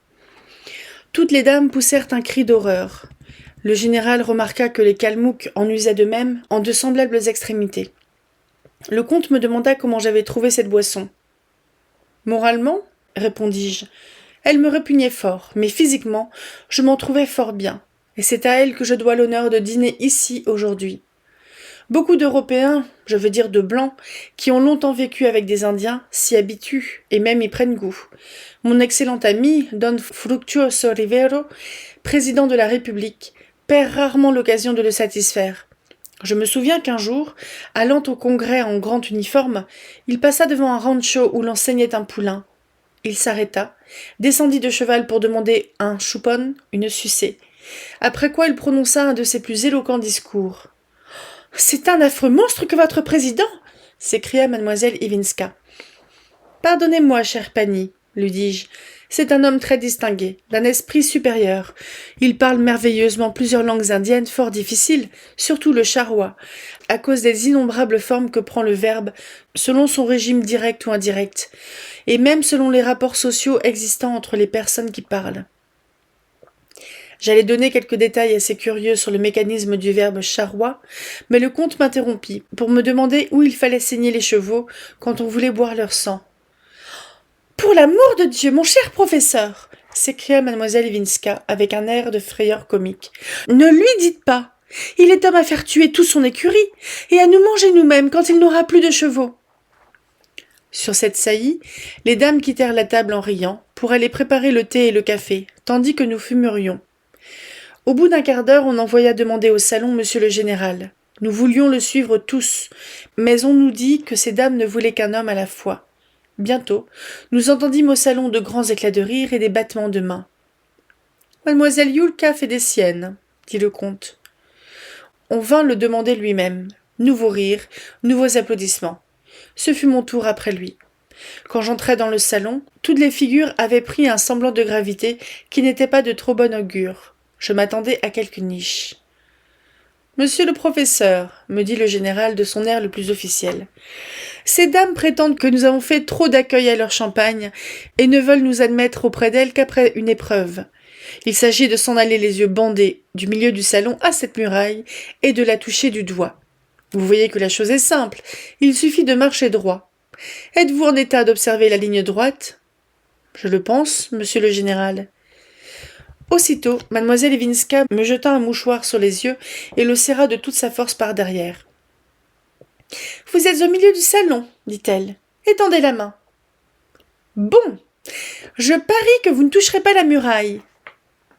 Toutes les dames poussèrent un cri d'horreur. Le général remarqua que les Kalmouks en usaient de même en de semblables extrémités. Le comte me demanda comment j'avais trouvé cette boisson. « Moralement, répondis-je, elle me répugnait fort, mais physiquement, je m'en trouvais fort bien, et c'est à elle que je dois l'honneur de dîner ici aujourd'hui. Beaucoup d'Européens, je veux dire de Blancs, qui ont longtemps vécu avec des Indiens, s'y habituent et même y prennent goût. Mon excellent ami, Don Fructuoso Rivero, président de la République, perd rarement l'occasion de le satisfaire. Je me souviens qu'un jour, allant au congrès en grand uniforme, il passa devant un rancho où l'enseignait un poulain. Il s'arrêta, descendit de cheval pour demander un chupon, une sucée, après quoi il prononça un de ses plus éloquents discours. « C'est un affreux monstre que votre président !» s'écria mademoiselle Ivinska. « Pardonnez-moi, chère Pani, lui dis-je. C'est un homme très distingué, d'un esprit supérieur. Il parle merveilleusement plusieurs langues indiennes fort difficiles, surtout le charrois, à cause des innombrables formes que prend le verbe, selon son régime direct ou indirect, et même selon les rapports sociaux existants entre les personnes qui parlent. » J'allais donner quelques détails assez curieux sur le mécanisme du verbe charrois, mais le comte m'interrompit pour me demander où il fallait saigner les chevaux quand on voulait boire leur sang. « Pour l'amour de Dieu, mon cher professeur !» s'écria mademoiselle Ivinska avec un air de frayeur comique. « Ne lui dites pas. Il est homme à faire tuer toute son écurie et à nous manger nous-mêmes quand il n'aura plus de chevaux. » Sur cette saillie, les dames quittèrent la table en riant pour aller préparer le thé et le café, tandis que nous fumerions. Au bout d'un quart d'heure, on envoya demander au salon monsieur le général. Nous voulions le suivre tous, mais on nous dit que ces dames ne voulaient qu'un homme à la fois. Bientôt, nous entendîmes au salon de grands éclats de rire et des battements de mains. « Mademoiselle Yulka fait des siennes, » dit le comte. On vint le demander lui-même. Nouveau rire, nouveaux applaudissements. Ce fut mon tour après lui. Quand j'entrai dans le salon, toutes les figures avaient pris un semblant de gravité qui n'était pas de trop bon augure. Je m'attendais à quelque niche. « Monsieur le professeur, » me dit le général de son air le plus officiel, « ces dames prétendent que nous avons fait trop d'accueil à leur champagne et ne veulent nous admettre auprès d'elles qu'après une épreuve. Il s'agit de s'en aller les yeux bandés du milieu du salon à cette muraille et de la toucher du doigt. Vous voyez que la chose est simple, il suffit de marcher droit. Êtes-vous en état d'observer la ligne droite ? » ?»« Je le pense, monsieur le général. » Aussitôt, mademoiselle Ivinska me jeta un mouchoir sur les yeux et le serra de toute sa force par derrière. « Vous êtes au milieu du salon, dit-elle. Étendez la main. »« Bon, Je parie que vous ne toucherez pas la muraille.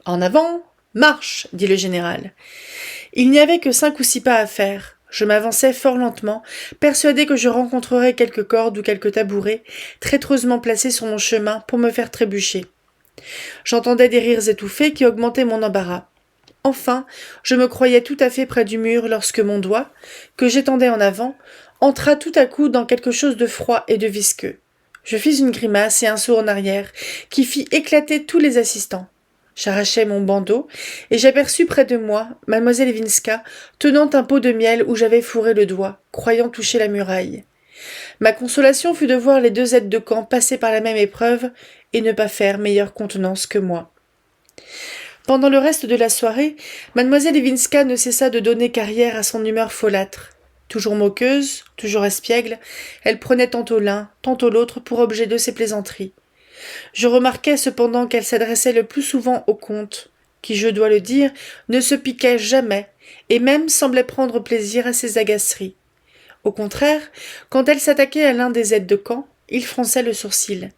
En avant, marche, dit le général. Il n'y avait que 5 ou 6 pas à faire. Je m'avançais fort lentement, persuadé que je rencontrerais quelques cordes ou quelques tabourets, traîtreusement placés sur mon chemin pour me faire trébucher. J'entendais des rires étouffés qui augmentaient mon embarras. Enfin, je me croyais tout à fait près du mur lorsque mon doigt, que j'étendais en avant, entra tout à coup dans quelque chose de froid et de visqueux. Je fis une grimace et un saut en arrière, qui fit éclater tous les assistants. J'arrachai mon bandeau, et j'aperçus près de moi mademoiselle Evinska tenant un pot de miel où j'avais fourré le doigt, croyant toucher la muraille. Ma consolation fut de voir les 2 aides de camp passer par la même épreuve et ne pas faire meilleure contenance que moi. Pendant le reste de la soirée, mademoiselle Evinska ne cessa de donner carrière à son humeur folâtre. Toujours moqueuse, toujours espiègle, elle prenait tantôt l'un, tantôt l'autre pour objet de ses plaisanteries. Je remarquai cependant qu'elle s'adressait le plus souvent au comte, qui, je dois le dire, ne se piquait jamais, et même semblait prendre plaisir à ses agaceries. Au contraire, quand elle s'attaquait à l'un des aides de camp, il fronçait le sourcil,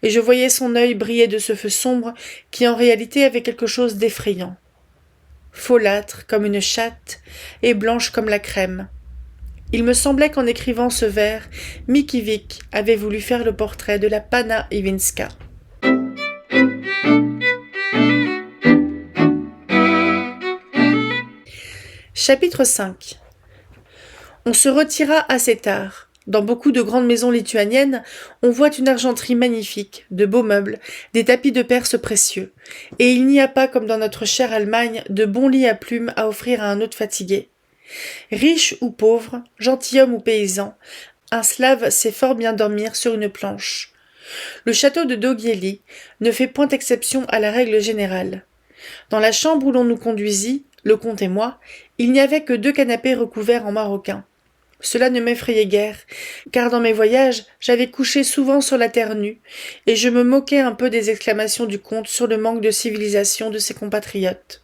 et je voyais son œil briller de ce feu sombre qui en réalité avait quelque chose d'effrayant. Folâtre comme une chatte, et blanche comme la crème. Il me semblait qu'en écrivant ce vers, Mickiewicz avait voulu faire le portrait de la Panna Iwinska. Chapitre 5. On se retira assez tard. Dans beaucoup de grandes maisons lituaniennes, on voit une argenterie magnifique, de beaux meubles, des tapis de Perse précieux. Et il n'y a pas, comme dans notre chère Allemagne, de bons lits à plumes à offrir à un hôte fatigué. Riche ou pauvre, gentilhomme ou paysan, un Slave sait fort bien dormir sur une planche. Le château de Dogieli ne fait point exception à la règle générale. Dans la chambre où l'on nous conduisit, le comte et moi, il n'y avait que 2 canapés recouverts en maroquin. Cela ne m'effrayait guère, car dans mes voyages, j'avais couché souvent sur la terre nue, et je me moquais un peu des exclamations du comte sur le manque de civilisation de ses compatriotes.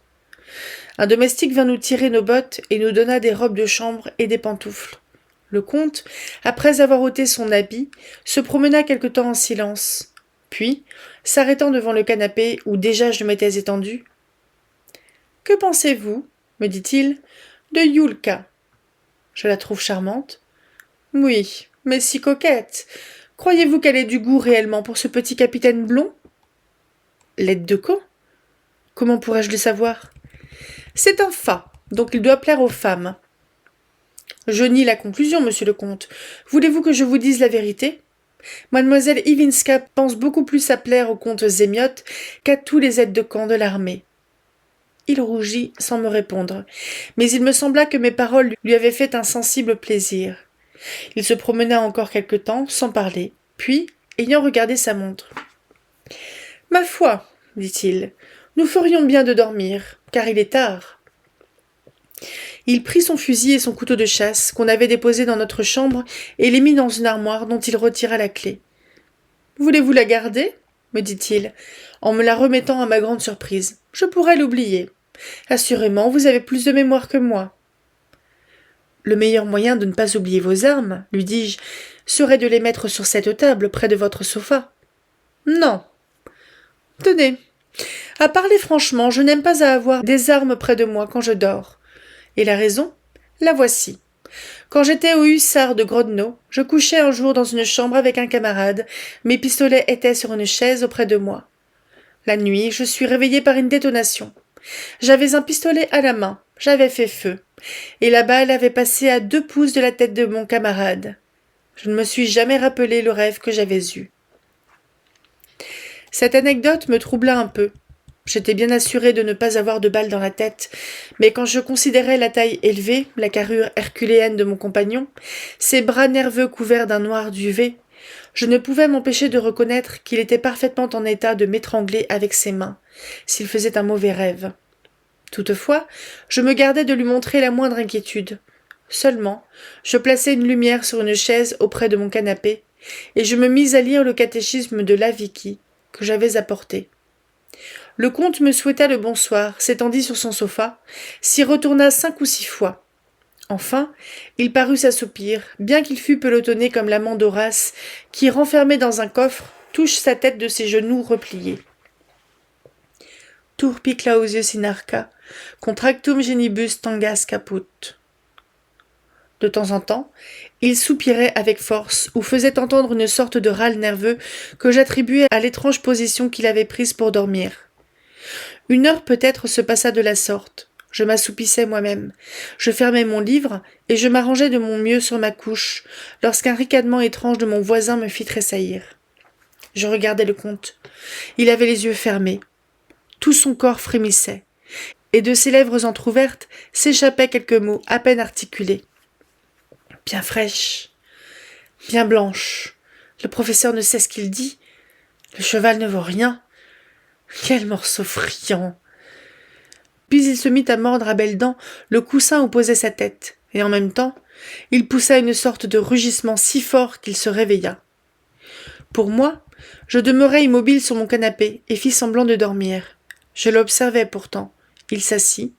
Un domestique vint nous tirer nos bottes et nous donna des robes de chambre et des pantoufles. Le comte, après avoir ôté son habit, se promena quelque temps en silence. Puis, s'arrêtant devant le canapé où déjà je m'étais étendu, « Que pensez-vous, me dit-il, de Yulka ? Je la trouve charmante. Oui, mais si coquette. Croyez-vous qu'elle ait du goût réellement pour ce petit capitaine blond ? L'aide de camp ? Comment pourrais-je le savoir ? C'est un fat, donc il doit plaire aux femmes. Je nie la conclusion, monsieur le comte. Voulez-vous que je vous dise la vérité ? Mademoiselle Iwinska pense beaucoup plus à plaire au comte Zemiot qu'à tous les aides de camp de l'armée. Il rougit sans me répondre, mais il me sembla que mes paroles lui avaient fait un sensible plaisir. Il se promena encore quelque temps, sans parler, puis, ayant regardé sa montre. « Ma foi, dit-il, nous ferions bien de dormir, car il est tard. » Il prit son fusil et son couteau de chasse, qu'on avait déposés dans notre chambre, et les mit dans une armoire dont il retira la clé. « Voulez-vous la garder ?» me dit-il, en me la remettant à ma grande surprise. « Je pourrais l'oublier. Assurément, vous avez plus de mémoire que moi. » Le meilleur moyen de ne pas oublier vos armes, lui dis-je, serait de les mettre sur cette table près de votre sofa. Non. Tenez, à parler franchement, je n'aime pas à avoir des armes près de moi quand je dors. Et la raison ? La voici. Quand j'étais au hussard de Grodno, je couchais un jour dans une chambre avec un camarade. Mes pistolets étaient sur une chaise auprès de moi. La nuit, je suis réveillé par une détonation. J'avais un pistolet à la main, j'avais fait feu, et la balle avait passé à 2 pouces de la tête de mon camarade. Je ne me suis jamais rappelé le rêve que j'avais eu. Cette anecdote me troubla un peu. J'étais bien assuré de ne pas avoir de balle dans la tête, mais quand je considérais la taille élevée, la carrure herculéenne de mon compagnon, ses bras nerveux couverts d'un noir duvet, je ne pouvais m'empêcher de reconnaître qu'il était parfaitement en état de m'étrangler avec ses mains, s'il faisait un mauvais rêve. Toutefois, je me gardais de lui montrer la moindre inquiétude. Seulement, je plaçai une lumière sur une chaise auprès de mon canapé, et je me mis à lire le catéchisme de Laviki, que j'avais apporté. Le comte me souhaita le bonsoir, s'étendit sur son sofa, s'y retourna 5 ou 6 fois. Enfin, il parut s'assoupir, bien qu'il fût pelotonné comme l'amant d'Horace, qui, renfermé dans un coffre, touche sa tête de ses genoux repliés. Turpi clausius in arca, contractum genibus tangas caput. De temps en temps, il soupirait avec force ou faisait entendre une sorte de râle nerveux que j'attribuais à l'étrange position qu'il avait prise pour dormir. 1 heure peut-être se passa de la sorte. Je m'assoupissais moi-même. Je fermais mon livre et je m'arrangeais de mon mieux sur ma couche lorsqu'un ricanement étrange de mon voisin me fit tressaillir. Je regardais le comte. Il avait les yeux fermés. Tout son corps frémissait, et de ses lèvres entr'ouvertes s'échappaient quelques mots à peine articulés. Bien fraîche, bien blanche. Le professeur ne sait ce qu'il dit. Le cheval ne vaut rien. Quel morceau friand! Puis il se mit à mordre à belles dents le coussin où posait sa tête, et en même temps, il poussa une sorte de rugissement si fort qu'il se réveilla. Pour moi, je demeurai immobile sur mon canapé et fis semblant de dormir. Je l'observais pourtant. Il s'assit,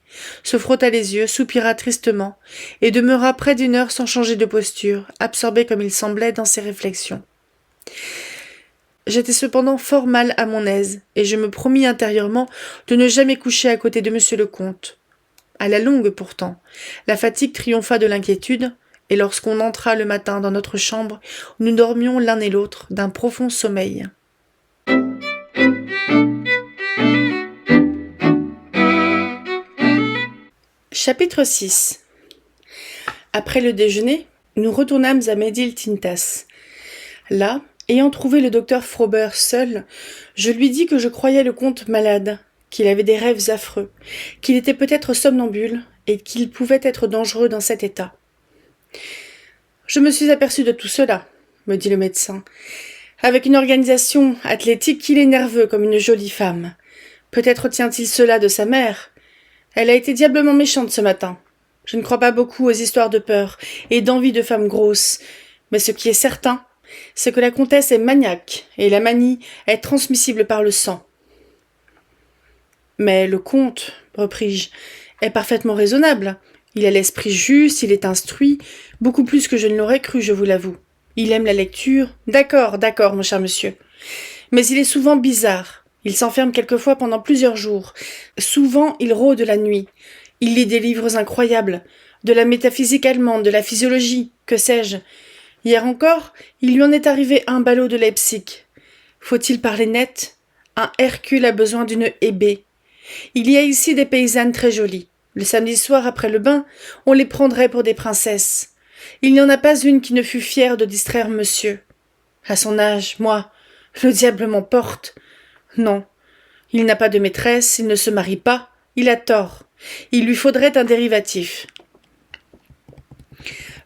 se frotta les yeux, soupira tristement, et demeura près d'1 heure sans changer de posture, absorbé comme il semblait dans ses réflexions. J'étais cependant fort mal à mon aise, et je me promis intérieurement de ne jamais coucher à côté de monsieur le comte. À la longue pourtant, la fatigue triompha de l'inquiétude, et lorsqu'on entra le matin dans notre chambre, nous dormions l'un et l'autre d'un profond sommeil. Chapitre 6. Après le déjeuner, nous retournâmes à Médil-Tintas. Là, ayant trouvé le docteur Frober seul, je lui dis que je croyais le comte malade, qu'il avait des rêves affreux, qu'il était peut-être somnambule et qu'il pouvait être dangereux dans cet état. « Je me suis aperçu de tout cela, » me dit le médecin. « Avec une organisation athlétique, il est nerveux comme une jolie femme. Peut-être tient-il cela de sa mère. Elle a été diablement méchante ce matin. Je ne crois pas beaucoup aux histoires de peur et d'envie de femmes grosses, mais ce qui est certain, c'est que la comtesse est maniaque, et la manie est transmissible par le sang. »« Mais le comte, repris-je, est parfaitement raisonnable. Il a l'esprit juste, il est instruit, beaucoup plus que je ne l'aurais cru, je vous l'avoue. Il aime la lecture. D'accord, mon cher monsieur. Mais il est souvent bizarre. Il s'enferme quelquefois pendant plusieurs jours. Souvent, il rôde la nuit. Il lit des livres incroyables, de la métaphysique allemande, de la physiologie, que sais-je. Hier encore, il lui en est arrivé un ballot de Leipzig. Faut-il parler net? Un Hercule a besoin d'une hébé. Il y a ici des paysannes très jolies. Le samedi soir, après le bain, on les prendrait pour des princesses. Il n'y en a pas une qui ne fût fière de distraire monsieur. À son âge, moi, le diable m'emporte. Non, il n'a pas de maîtresse, il ne se marie pas, il a tort. Il lui faudrait un dérivatif.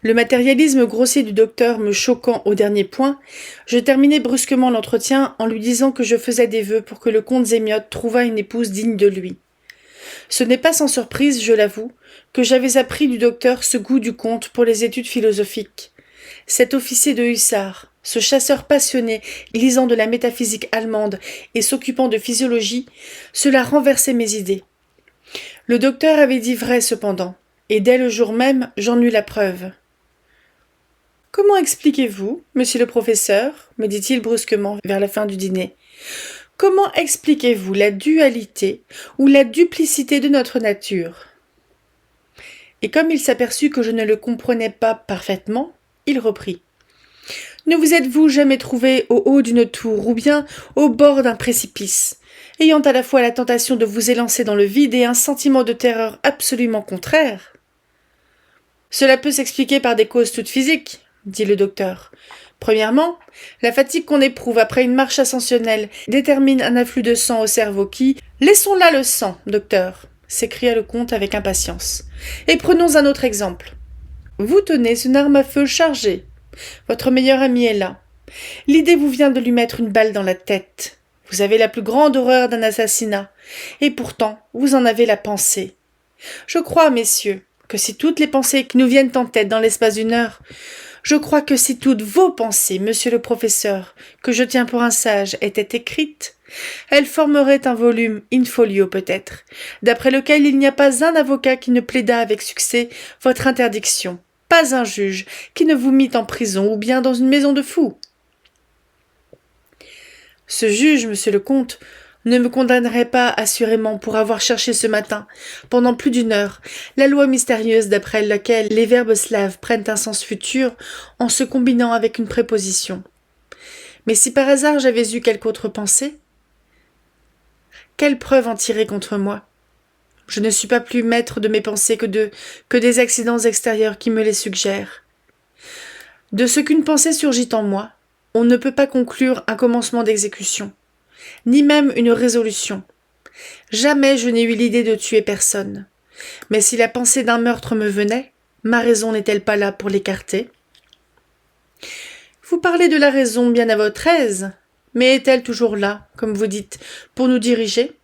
Le matérialisme grossier du docteur me choquant au dernier point, je terminai brusquement l'entretien en lui disant que je faisais des vœux pour que le comte Zémiote trouvât une épouse digne de lui. Ce n'est pas sans surprise, je l'avoue, que j'avais appris du docteur ce goût du comte pour les études philosophiques. Cet officier de hussards, ce chasseur passionné, lisant de la métaphysique allemande et s'occupant de physiologie, cela renversait mes idées. Le docteur avait dit vrai cependant, et dès le jour même, j'en eus la preuve. « Comment expliquez-vous, monsieur le professeur, me dit-il brusquement vers la fin du dîner, comment expliquez-vous la dualité ou la duplicité de notre nature ?» Et comme il s'aperçut que je ne le comprenais pas parfaitement, il reprit. « Ne vous êtes-vous jamais trouvé au haut d'une tour ou bien au bord d'un précipice, ayant à la fois la tentation de vous élancer dans le vide et un sentiment de terreur absolument contraire ? Cela peut s'expliquer par des causes toutes physiques, dit le docteur. Premièrement, la fatigue qu'on éprouve après une marche ascensionnelle détermine un afflux de sang au cerveau qui... « Laissons là le sang, docteur !» s'écria le comte avec impatience. « Et prenons un autre exemple. Vous tenez une arme à feu chargée. Votre meilleur ami est là. L'idée vous vient de lui mettre une balle dans la tête. Vous avez la plus grande horreur d'un assassinat, et pourtant vous en avez la pensée. Je crois, messieurs, que si toutes les pensées qui nous viennent en tête dans l'espace d'1 heure, je crois que si toutes vos pensées, monsieur le professeur, que je tiens pour un sage, étaient écrites, elles formeraient un volume in folio peut-être, d'après lequel il n'y a pas un avocat qui ne plaidât avec succès votre interdiction, pas un juge qui ne vous mit en prison ou bien dans une maison de fous. Ce juge, monsieur le comte, ne me condamnerait pas assurément pour avoir cherché ce matin, pendant plus d'une heure, la loi mystérieuse d'après laquelle les verbes slaves prennent un sens futur en se combinant avec une préposition. Mais si par hasard j'avais eu quelque autre pensée, quelle preuve en tirer contre moi? Je ne suis pas plus maître de mes pensées que des accidents extérieurs qui me les suggèrent. De ce qu'une pensée surgit en moi, on ne peut pas conclure un commencement d'exécution, ni même une résolution. Jamais je n'ai eu l'idée de tuer personne. Mais si la pensée d'un meurtre me venait, ma raison n'est-elle pas là pour l'écarter? Vous parlez de la raison bien à votre aise, mais est-elle toujours là, comme vous dites, pour nous diriger?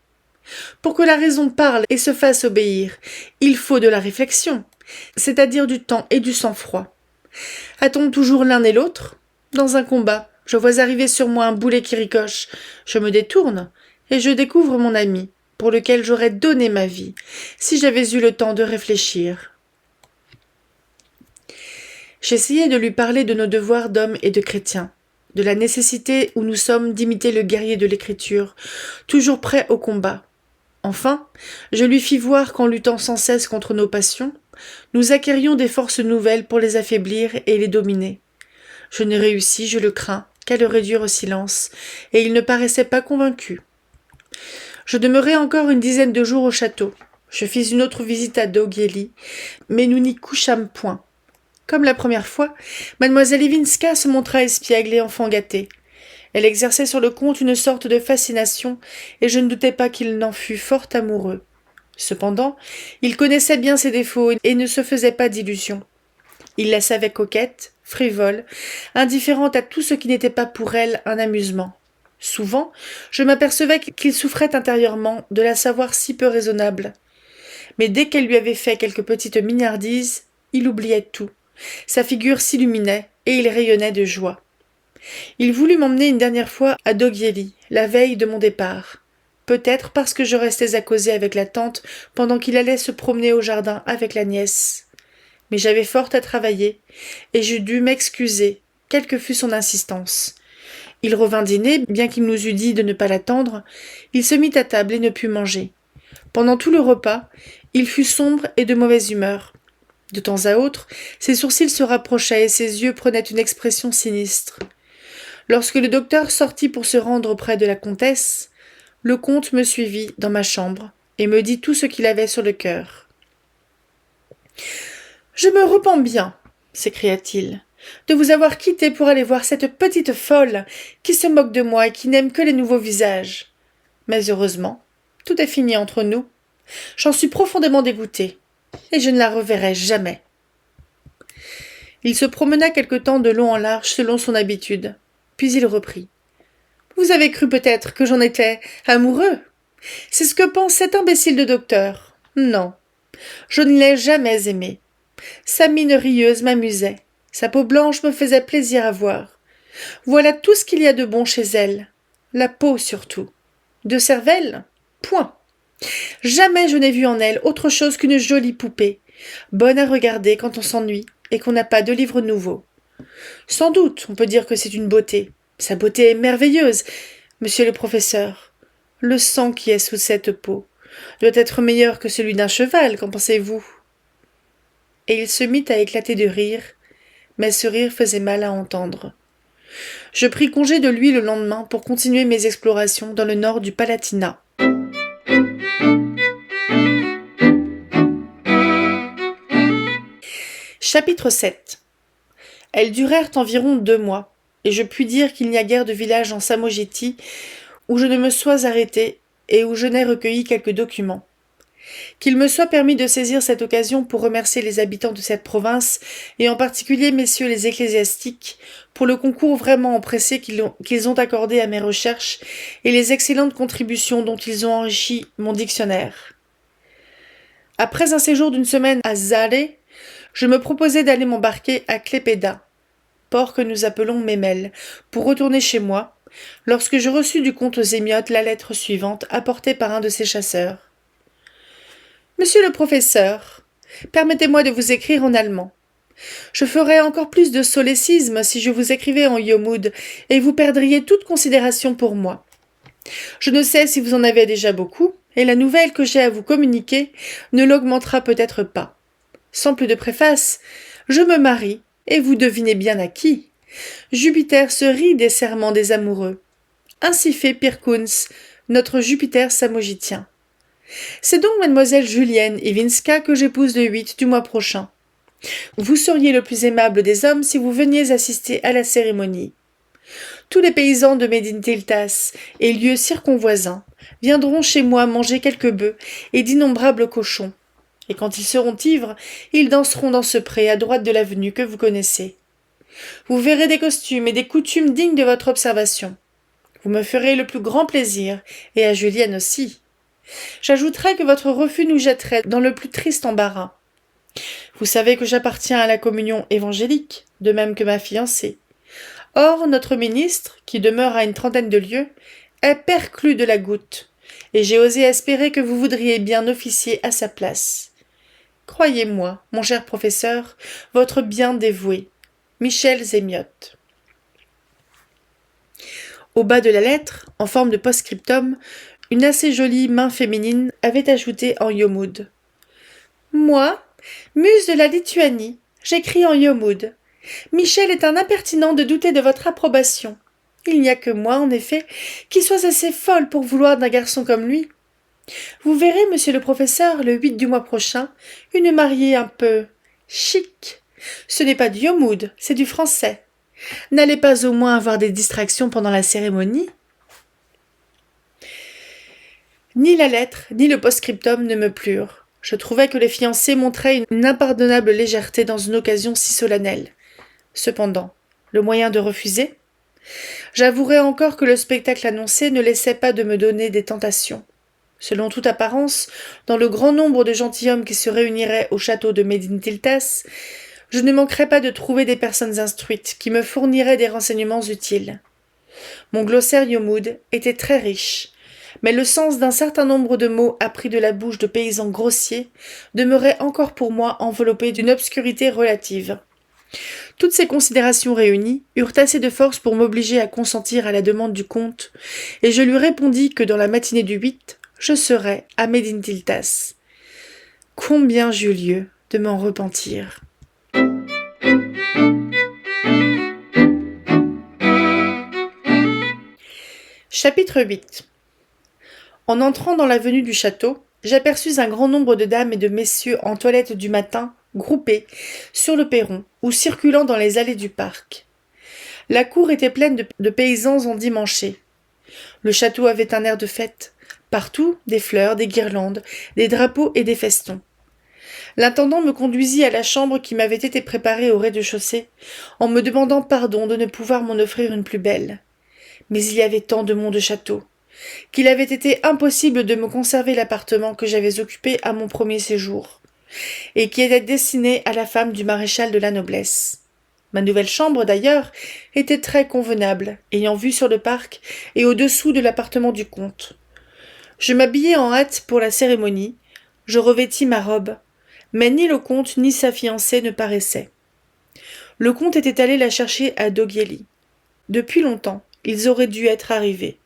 Pour que la raison parle et se fasse obéir, il faut de la réflexion, c'est-à-dire du temps et du sang-froid. A-t-on toujours l'un et l'autre? Dans un combat, je vois arriver sur moi un boulet qui ricoche, je me détourne, et je découvre mon ami, pour lequel j'aurais donné ma vie, si j'avais eu le temps de réfléchir. J'essayai de lui parler de nos devoirs d'hommes et de chrétiens, de la nécessité où nous sommes d'imiter le guerrier de l'Écriture, toujours prêt au combat. Enfin, je lui fis voir qu'en luttant sans cesse contre nos passions, nous acquérions des forces nouvelles pour les affaiblir et les dominer. Je ne réussis, je le crains, qu'à le réduire au silence, et il ne paraissait pas convaincu. Je demeurai encore une dizaine de jours au château. Je fis une autre visite à Doghieli, mais nous n'y couchâmes point. Comme la première fois, mademoiselle Ivinska se montra espiègle et enfant gâté. Elle exerçait sur le comte une sorte de fascination, et je ne doutais pas qu'il n'en fût fort amoureux. Cependant, il connaissait bien ses défauts et ne se faisait pas d'illusions. Il la savait coquette, frivole, indifférente à tout ce qui n'était pas pour elle un amusement. Souvent, je m'apercevais qu'il souffrait intérieurement de la savoir si peu raisonnable. Mais dès qu'elle lui avait fait quelques petites mignardises, il oubliait tout. Sa figure s'illuminait et il rayonnait de joie. Il voulut m'emmener une dernière fois à Doghieli, la veille de mon départ. Peut-être parce que je restais à causer avec la tante pendant qu'il allait se promener au jardin avec la nièce. Mais j'avais fort à travailler, et je dus m'excuser, quelle que fût son insistance. Il revint dîner, bien qu'il nous eût dit de ne pas l'attendre, il se mit à table et ne put manger. Pendant tout le repas, il fut sombre et de mauvaise humeur. De temps à autre, ses sourcils se rapprochaient et ses yeux prenaient une expression sinistre. Lorsque le docteur sortit pour se rendre auprès de la comtesse, le comte me suivit dans ma chambre et me dit tout ce qu'il avait sur le cœur. « Je me repens bien, s'écria-t-il, de vous avoir quitté pour aller voir cette petite folle qui se moque de moi et qui n'aime que les nouveaux visages. Mais heureusement, tout est fini entre nous. J'en suis profondément dégoûté, et je ne la reverrai jamais. » Il se promena quelque temps de long en large selon son habitude, puis il reprit. « Vous avez cru peut-être que j'en étais amoureux. C'est ce que pense cet imbécile de docteur. Non, je ne l'ai jamais aimé. Sa mine rieuse m'amusait. Sa peau blanche me faisait plaisir à voir. Voilà tout ce qu'il y a de bon chez elle. La peau surtout. De cervelle? Point. Jamais je n'ai vu en elle autre chose qu'une jolie poupée, bonne à regarder quand on s'ennuie et qu'on n'a pas de livre nouveau. Sans doute, on peut dire que c'est une beauté. Sa beauté est merveilleuse, monsieur le professeur. Le sang qui est sous cette peau doit être meilleur que celui d'un cheval, qu'en pensez-vous? Et il se mit à éclater de rire, mais ce rire faisait mal à entendre. Je pris congé de lui le lendemain pour continuer mes explorations dans le nord du Palatinat. Chapitre 7. Elles durèrent environ 2 mois, et je puis dire qu'il n'y a guère de village en Samogétie où je ne me sois arrêté et où je n'ai recueilli quelques documents. Qu'il me soit permis de saisir cette occasion pour remercier les habitants de cette province, et en particulier messieurs les ecclésiastiques, pour le concours vraiment empressé qu'ils ont accordé à mes recherches et les excellentes contributions dont ils ont enrichi mon dictionnaire. Après un séjour d'une semaine à Zare, je me proposais d'aller m'embarquer à Clépéda, port que nous appelons Mémel, pour retourner chez moi, lorsque je reçus du comte Zémiote la lettre suivante apportée par un de ses chasseurs. « Monsieur le professeur, permettez-moi de vous écrire en allemand. Je ferais encore plus de solécisme si je vous écrivais en Yomoud, et vous perdriez toute considération pour moi. Je ne sais si vous en avez déjà beaucoup, et la nouvelle que j'ai à vous communiquer ne l'augmentera peut-être pas. Sans plus de préface, je me marie, et vous devinez bien à qui. Jupiter se rit des serments des amoureux. Ainsi fait Pirkunz, notre Jupiter samogitien. C'est donc mademoiselle Julienne Iwinska que j'épouse le 8 du mois prochain. Vous seriez le plus aimable des hommes si vous veniez assister à la cérémonie. Tous les paysans de Médintiltas et lieux circonvoisins viendront chez moi manger quelques bœufs et d'innombrables cochons. Et quand ils seront ivres, ils danseront dans ce pré à droite de l'avenue que vous connaissez. Vous verrez des costumes et des coutumes dignes de votre observation. Vous me ferez le plus grand plaisir, et à Julienne aussi. J'ajouterai que votre refus nous jetterait dans le plus triste embarras. Vous savez que j'appartiens à la communion évangélique, de même que ma fiancée. Or, notre ministre, qui demeure à une trentaine de lieues, est perclus de la goutte, et j'ai osé espérer que vous voudriez bien officier à sa place. Croyez-moi, mon cher professeur, votre bien dévoué, Michel Zémiotte. Au bas de la lettre, en forme de post-scriptum, une assez jolie main féminine avait ajouté en Yomoud. Moi, muse de la Lituanie, j'écris en Yomoud. Michel est un impertinent de douter de votre approbation. Il n'y a que moi, en effet, qui sois assez folle pour vouloir d'un garçon comme lui. Vous verrez, monsieur le professeur, le 8 du mois prochain, une mariée un peu chic. Ce n'est pas du Yomoud, c'est du français. N'allez pas au moins avoir des distractions pendant la cérémonie? Ni la lettre, ni le post-scriptum ne me plurent. Je trouvais que les fiancés montraient une impardonnable légèreté dans une occasion si solennelle. Cependant, le moyen de refuser? J'avouerai encore que le spectacle annoncé ne laissait pas de me donner des tentations. Selon toute apparence, dans le grand nombre de gentilshommes qui se réuniraient au château de Médintiltas, je ne manquerais pas de trouver des personnes instruites qui me fourniraient des renseignements utiles. Mon glossaire Yomoud était très riche, mais le sens d'un certain nombre de mots appris de la bouche de paysans grossiers demeurait encore pour moi enveloppé d'une obscurité relative. Toutes ces considérations réunies eurent assez de force pour m'obliger à consentir à la demande du comte, et je lui répondis que dans la matinée du 8, je serais à Médintiltas. Combien j'eus lieu de m'en repentir. Chapitre 8. En entrant dans l'avenue du château, j'aperçus un grand nombre de dames et de messieurs en toilette du matin, groupés sur le perron ou circulant dans les allées du parc. La cour était pleine de paysans endimanchés. Le château avait un air de fête. Partout, des fleurs, des guirlandes, des drapeaux et des festons. L'intendant me conduisit à la chambre qui m'avait été préparée au rez-de-chaussée, en me demandant pardon de ne pouvoir m'en offrir une plus belle. Mais il y avait tant de monde au château, qu'il avait été impossible de me conserver l'appartement que j'avais occupé à mon premier séjour, et qui était destiné à la femme du maréchal de la noblesse. Ma nouvelle chambre, d'ailleurs, était très convenable, ayant vue sur le parc et au-dessous de l'appartement du comte. Je m'habillai en hâte pour la cérémonie, je revêtis ma robe, mais ni le comte ni sa fiancée ne paraissaient. Le comte était allé la chercher à Doghieli. Depuis longtemps, ils auraient dû être arrivés.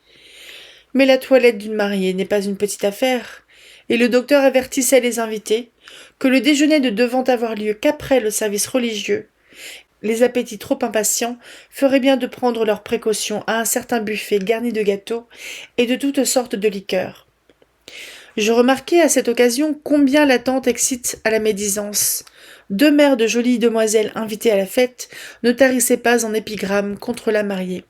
Mais la toilette d'une mariée n'est pas une petite affaire, et le docteur avertissait les invités que le déjeuner ne devant avoir lieu qu'après le service religieux, les appétits trop impatients feraient bien de prendre leurs précautions à un certain buffet garni de gâteaux et de toutes sortes de liqueurs. Je remarquai à cette occasion combien l'attente excite à la médisance. 2 mères de jolies demoiselles invitées à la fête ne tarissaient pas en épigrammes contre la mariée.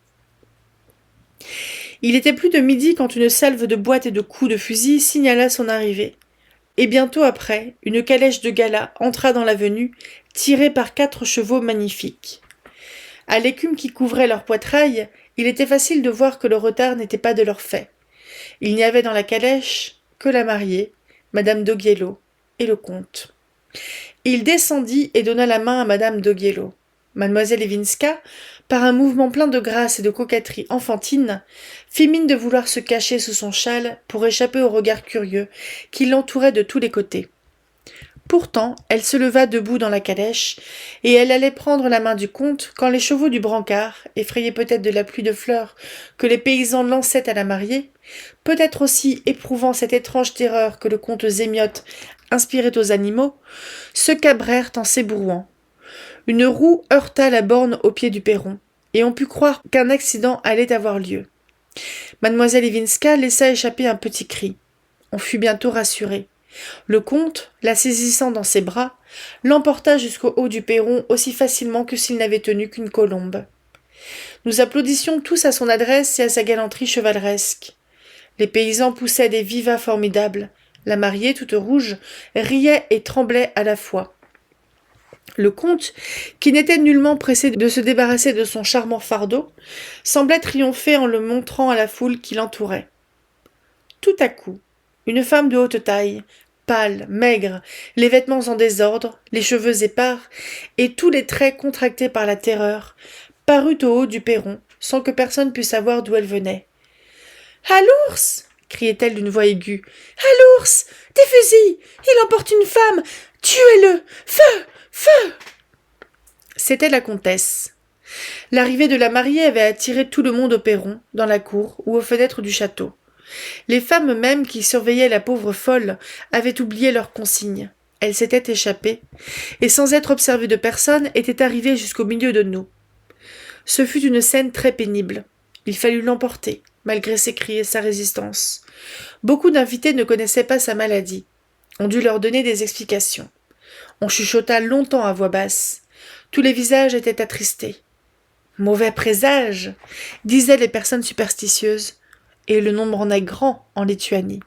Il était plus de midi quand une salve de boîtes et de coups de fusil signala son arrivée. Et bientôt après, une calèche de gala entra dans l'avenue, tirée par 4 chevaux magnifiques. À l'écume qui couvrait leur poitrail, il était facile de voir que le retard n'était pas de leur fait. Il n'y avait dans la calèche que la mariée, madame Doghiello, et le comte. Il descendit et donna la main à madame Doghiello. Mademoiselle Iwinska, par un mouvement plein de grâce et de coquetterie enfantine, fit mine de vouloir se cacher sous son châle pour échapper au regard curieux qui l'entourait de tous les côtés. Pourtant, elle se leva debout dans la calèche, et elle allait prendre la main du comte quand les chevaux du brancard, effrayés peut-être de la pluie de fleurs que les paysans lançaient à la mariée, peut-être aussi éprouvant cette étrange terreur que le comte Zémiotte inspirait aux animaux, se cabrèrent en s'ébrouant. Une roue heurta la borne au pied du perron, et on put croire qu'un accident allait avoir lieu. Mademoiselle Iwinska laissa échapper un petit cri. On fut bientôt rassuré. Le comte, la saisissant dans ses bras, l'emporta jusqu'au haut du perron aussi facilement que s'il n'avait tenu qu'une colombe. Nous applaudissions tous à son adresse et à sa galanterie chevaleresque. Les paysans poussaient des vivats formidables. La mariée, toute rouge, riait et tremblait à la fois. Le comte, qui n'était nullement pressé de se débarrasser de son charmant fardeau, semblait triompher en le montrant à la foule qui l'entourait. Tout à coup, une femme de haute taille, pâle, maigre, les vêtements en désordre, les cheveux épars, et tous les traits contractés par la terreur, parut au haut du perron, sans que personne pût savoir d'où elle venait. « À l'ours !» criait-elle d'une voix aiguë. « À l'ours ! Des fusils ! Il emporte une femme ! Tuez-le ! Feu ! Feu !» C'était la comtesse. L'arrivée de la mariée avait attiré tout le monde au perron, dans la cour ou aux fenêtres du château. Les femmes mêmes qui surveillaient la pauvre folle avaient oublié leurs consignes. Elles s'étaient échappées, et sans être observées de personne, étaient arrivées jusqu'au milieu de nous. Ce fut une scène très pénible. Il fallut l'emporter, malgré ses cris et sa résistance. Beaucoup d'invités ne connaissaient pas sa maladie. On dut leur donner des explications. On chuchota longtemps à voix basse. Tous les visages étaient attristés. « Mauvais présage !» disaient les personnes superstitieuses, et le nombre en est grand en Lituanie.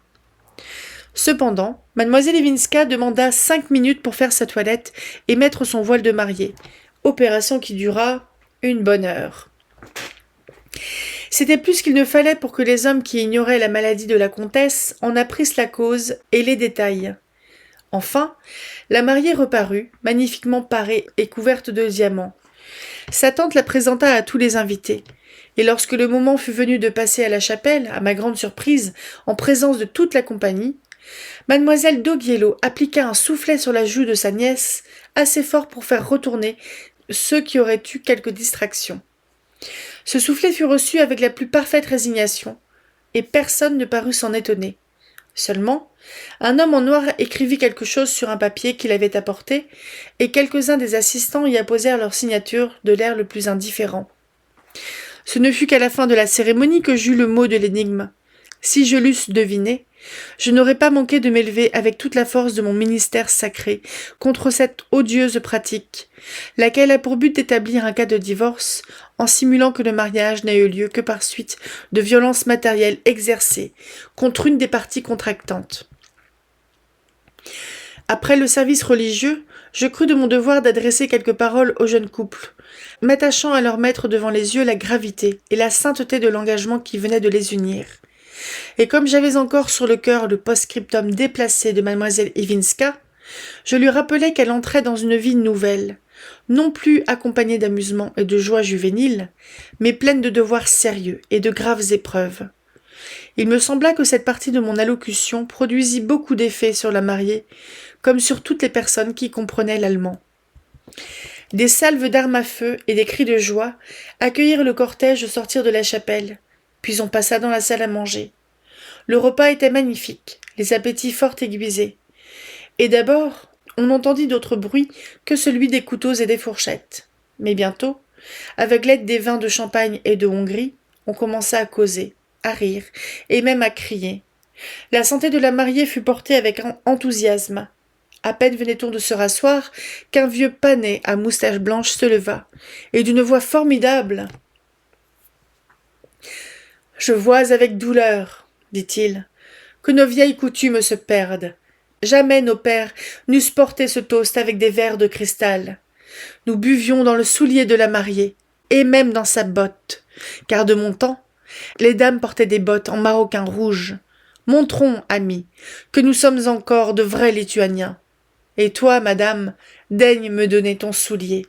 Cependant, mademoiselle Iwinska demanda 5 minutes pour faire sa toilette et mettre son voile de mariée, opération qui dura une bonne heure. C'était plus qu'il ne fallait pour que les hommes qui ignoraient la maladie de la comtesse en apprissent la cause et les détails. Enfin, la mariée reparut, magnifiquement parée et couverte de diamants. Sa tante la présenta à tous les invités, et lorsque le moment fut venu de passer à la chapelle, à ma grande surprise, en présence de toute la compagnie, mademoiselle d'Auguiello appliqua un soufflet sur la joue de sa nièce, assez fort pour faire retourner ceux qui auraient eu quelque distraction. Ce soufflet fut reçu avec la plus parfaite résignation, et personne ne parut s'en étonner. Seulement, un homme en noir écrivit quelque chose sur un papier qu'il avait apporté, et quelques-uns des assistants y apposèrent leur signature de l'air le plus indifférent. Ce ne fut qu'à la fin de la cérémonie que j'eus le mot de l'énigme. Si je l'eusse deviné, je n'aurais pas manqué de m'élever avec toute la force de mon ministère sacré contre cette odieuse pratique, laquelle a pour but d'établir un cas de divorce en simulant que le mariage n'a eu lieu que par suite de violences matérielles exercées contre une des parties contractantes. Après le service religieux, je crus de mon devoir d'adresser quelques paroles au jeune couple, m'attachant à leur mettre devant les yeux la gravité et la sainteté de l'engagement qui venait de les unir. Et comme j'avais encore sur le cœur le post-scriptum déplacé de mademoiselle Iwinska, je lui rappelai qu'elle entrait dans une vie nouvelle, non plus accompagnée d'amusement et de joie juvénile, mais pleine de devoirs sérieux et de graves épreuves. Il me sembla que cette partie de mon allocution produisit beaucoup d'effet sur la mariée, comme sur toutes les personnes qui comprenaient l'allemand. Des salves d'armes à feu et des cris de joie accueillirent le cortège au sortir de la chapelle, puis on passa dans la salle à manger. Le repas était magnifique, les appétits fort aiguisés. Et d'abord, on n'entendit d'autre bruit que celui des couteaux et des fourchettes. Mais bientôt, avec l'aide des vins de Champagne et de Hongrie, on commença à causer, à rire, et même à crier. La santé de la mariée fut portée avec enthousiasme. À peine venait-on de se rasseoir qu'un vieux panet à moustache blanche se leva, et d'une voix formidable. « Je vois avec douleur, dit-il, que nos vieilles coutumes se perdent. Jamais nos pères n'eussent porté ce toast avec des verres de cristal. Nous buvions dans le soulier de la mariée, et même dans sa botte, car de mon temps, les dames portaient des bottes en maroquin rouge. Montrons, amis, que nous sommes encore de vrais Lituaniens. Et toi, madame, daigne me donner ton soulier. »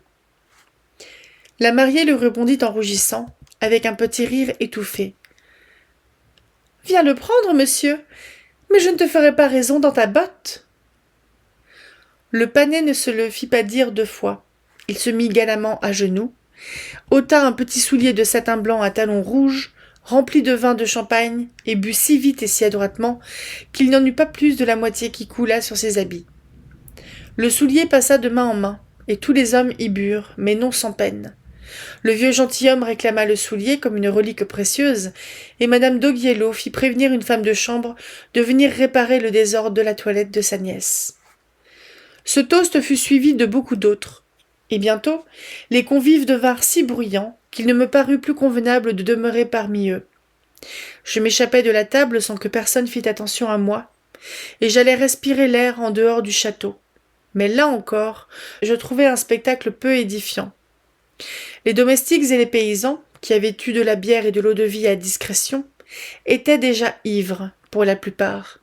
La mariée lui répondit en rougissant, avec un petit rire étouffé. « Viens le prendre, monsieur, mais je ne te ferai pas raison dans ta botte. » Le panais ne se le fit pas dire 2 fois. Il se mit galamment à genoux, ôta un petit soulier de satin blanc à talons rouges, remplit de vin de champagne, et but si vite et si adroitement qu'il n'y en eut pas plus de la moitié qui coula sur ses habits. Le soulier passa de main en main, et tous les hommes y burent, mais non sans peine. Le vieux gentilhomme réclama le soulier comme une relique précieuse, et madame d'Auguiello fit prévenir une femme de chambre de venir réparer le désordre de la toilette de sa nièce. Ce toast fut suivi de beaucoup d'autres, et bientôt les convives devinrent si bruyants qu'il ne me parut plus convenable de demeurer parmi eux. Je m'échappai de la table sans que personne fît attention à moi, et j'allais respirer l'air en dehors du château. Mais là encore, je trouvai un spectacle peu édifiant. Les domestiques et les paysans, qui avaient eu de la bière et de l'eau-de-vie à discrétion, étaient déjà ivres, pour la plupart.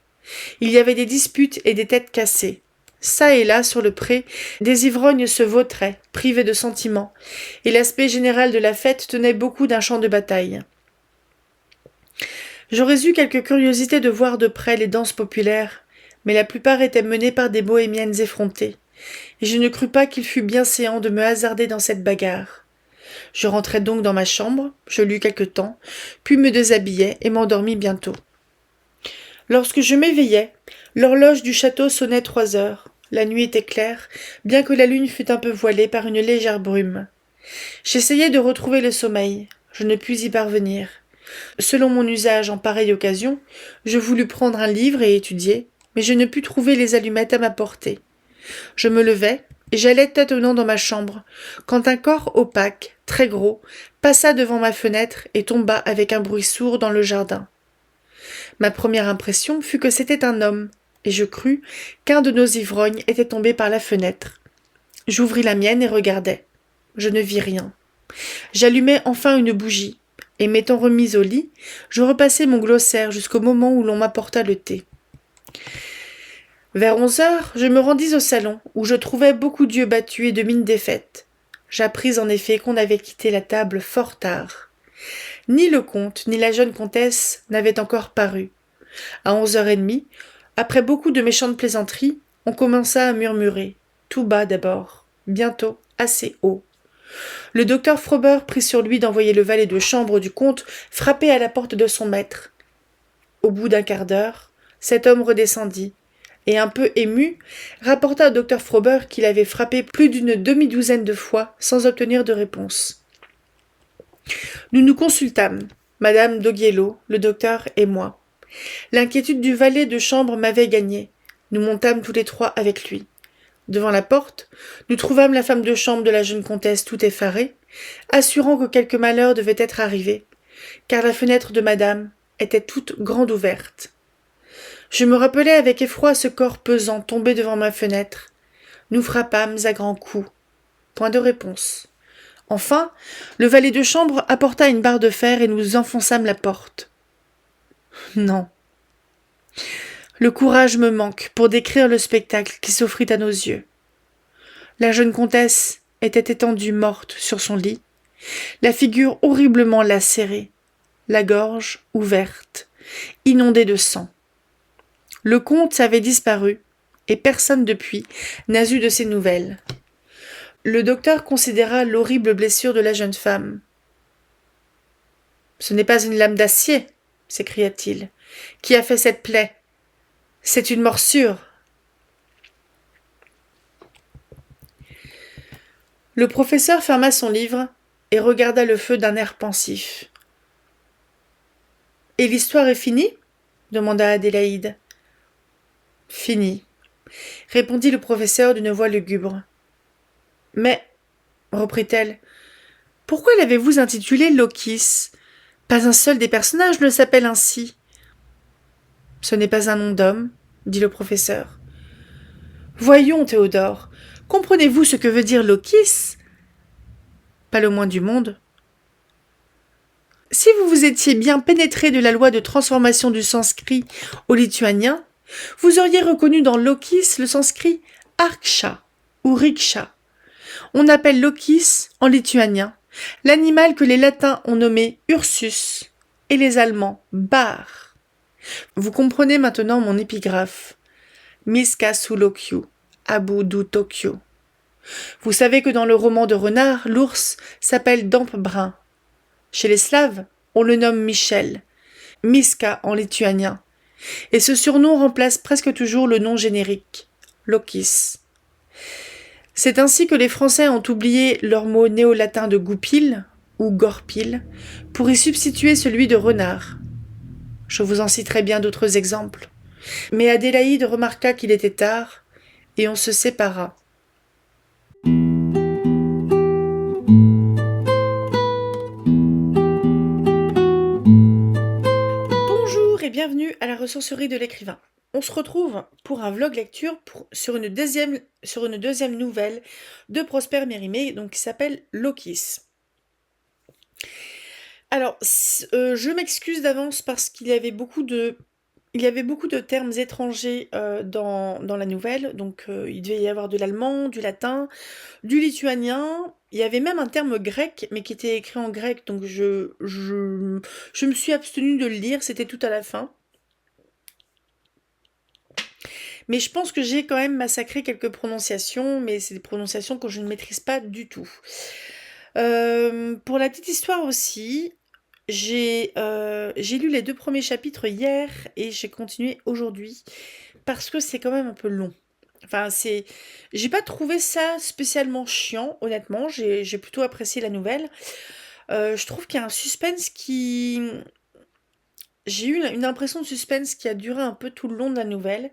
Il y avait des disputes et des têtes cassées. Çà et là, sur le pré, des ivrognes se vautraient, privés de sentiments, et l'aspect général de la fête tenait beaucoup d'un champ de bataille. J'aurais eu quelque curiosité de voir de près les danses populaires, mais la plupart étaient menées par des bohémiennes effrontées, et je ne crus pas qu'il fût bien séant de me hasarder dans cette bagarre. Je rentrai donc dans ma chambre, je lus quelque temps, puis me déshabillai et m'endormis bientôt. Lorsque je m'éveillai, l'horloge du château sonnait 3 heures. La nuit était claire, bien que la lune fût un peu voilée par une légère brume. J'essayai de retrouver le sommeil. Je ne pus y parvenir. Selon mon usage en pareille occasion, je voulus prendre un livre et étudier, mais je ne pus trouver les allumettes à ma portée. Je me levai, et j'allais tâtonnant dans ma chambre, quand un corps opaque, très gros, passa devant ma fenêtre et tomba avec un bruit sourd dans le jardin. Ma première impression fut que c'était un homme, et je crus qu'un de nos ivrognes était tombé par la fenêtre. J'ouvris la mienne et regardai. Je ne vis rien. J'allumai enfin une bougie, et m'étant remise au lit, je repassai mon glossaire jusqu'au moment où l'on m'apporta le thé. Vers 11 heures, je me rendis au salon, où je trouvai beaucoup d'yeux battus et de mines défaites. J'appris en effet qu'on avait quitté la table fort tard. Ni le comte, ni la jeune comtesse n'avaient encore paru. À 11h30, après beaucoup de méchantes plaisanteries, on commença à murmurer, tout bas d'abord, bientôt assez haut. Le docteur Frober prit sur lui d'envoyer le valet de chambre du comte frapper à la porte de son maître. Au bout d'un quart d'heure, cet homme redescendit, et un peu ému, rapporta au docteur Frober qu'il avait frappé plus d'une demi-douzaine de fois sans obtenir de réponse. Nous nous consultâmes, madame d'Auguiello, le docteur et moi. L'inquiétude du valet de chambre m'avait gagné. Nous montâmes tous les 3 avec lui. Devant la porte, nous trouvâmes la femme de chambre de la jeune comtesse tout effarée, assurant que quelque malheur devait être arrivé, car la fenêtre de madame était toute grande ouverte. Je me rappelai avec effroi ce corps pesant tombé devant ma fenêtre. Nous frappâmes à grands coups. Point de réponse. Enfin, le valet de chambre apporta une barre de fer et nous enfonçâmes la porte. Non. Le courage me manque pour décrire le spectacle qui s'offrit à nos yeux. La jeune comtesse était étendue morte sur son lit, la figure horriblement lacérée, la gorge ouverte, inondée de sang. Le comte avait disparu, et personne depuis n'a eu de ses nouvelles. Le docteur considéra l'horrible blessure de la jeune femme. « Ce n'est pas une lame d'acier, » s'écria-t-il, « qui a fait cette plaie. C'est une morsure. » Le professeur ferma son livre et regarda le feu d'un air pensif. « Et l'histoire est finie » demanda Adélaïde. « Finie » répondit le professeur d'une voix lugubre. « Mais, reprit-elle, pourquoi l'avez-vous intitulé Lokis ? Pas un seul des personnages ne s'appelle ainsi. »« Ce n'est pas un nom d'homme, » dit le professeur. « Voyons, Théodore, comprenez-vous ce que veut dire Lokis ? » ?»« Pas le moins du monde. »« Si vous vous étiez bien pénétré de la loi de transformation du sanskrit au lituanien, vous auriez reconnu dans Lokis le sanskrit Arksha ou Riksha. On appelle Lokis, en lituanien, l'animal que les Latins ont nommé Ursus et les Allemands Bar. Vous comprenez maintenant mon épigraphe. Miska su lokiu, Abu Tokyo. Vous savez que dans le roman de Renard, l'ours s'appelle Damp Brun. Chez les Slaves, on le nomme Michel, Miska en lituanien, et ce surnom remplace presque toujours le nom générique, Lokis. C'est ainsi que les Français ont oublié leur mot néo-latin de goupil, ou gorpil, pour y substituer celui de renard. Je vous en citerai bien d'autres exemples. Mais Adélaïde remarqua qu'il était tard, et on se sépara. Bonjour et bienvenue à la ressourcerie de l'écrivain. On se retrouve pour un vlog lecture sur une deuxième nouvelle de Prosper Mérimée, donc qui s'appelle Lokis. Alors, je m'excuse d'avance parce qu'il y avait beaucoup de termes étrangers dans la nouvelle. Donc, il devait y avoir de l'allemand, du latin, du lituanien. Il y avait même un terme grec, mais qui était écrit en grec. Donc, je me suis abstenue de le lire. C'était tout à la fin. Mais je pense que j'ai quand même massacré quelques prononciations, mais c'est des prononciations que je ne maîtrise pas du tout. Pour la petite histoire aussi, j'ai lu les 2 premiers chapitres hier et j'ai continué aujourd'hui parce que c'est quand même un peu long. Enfin, j'ai pas trouvé ça spécialement chiant, honnêtement. J'ai plutôt apprécié la nouvelle. Je trouve qu'il y a un suspense qui. J'ai eu une impression de suspense qui a duré un peu tout le long de la nouvelle,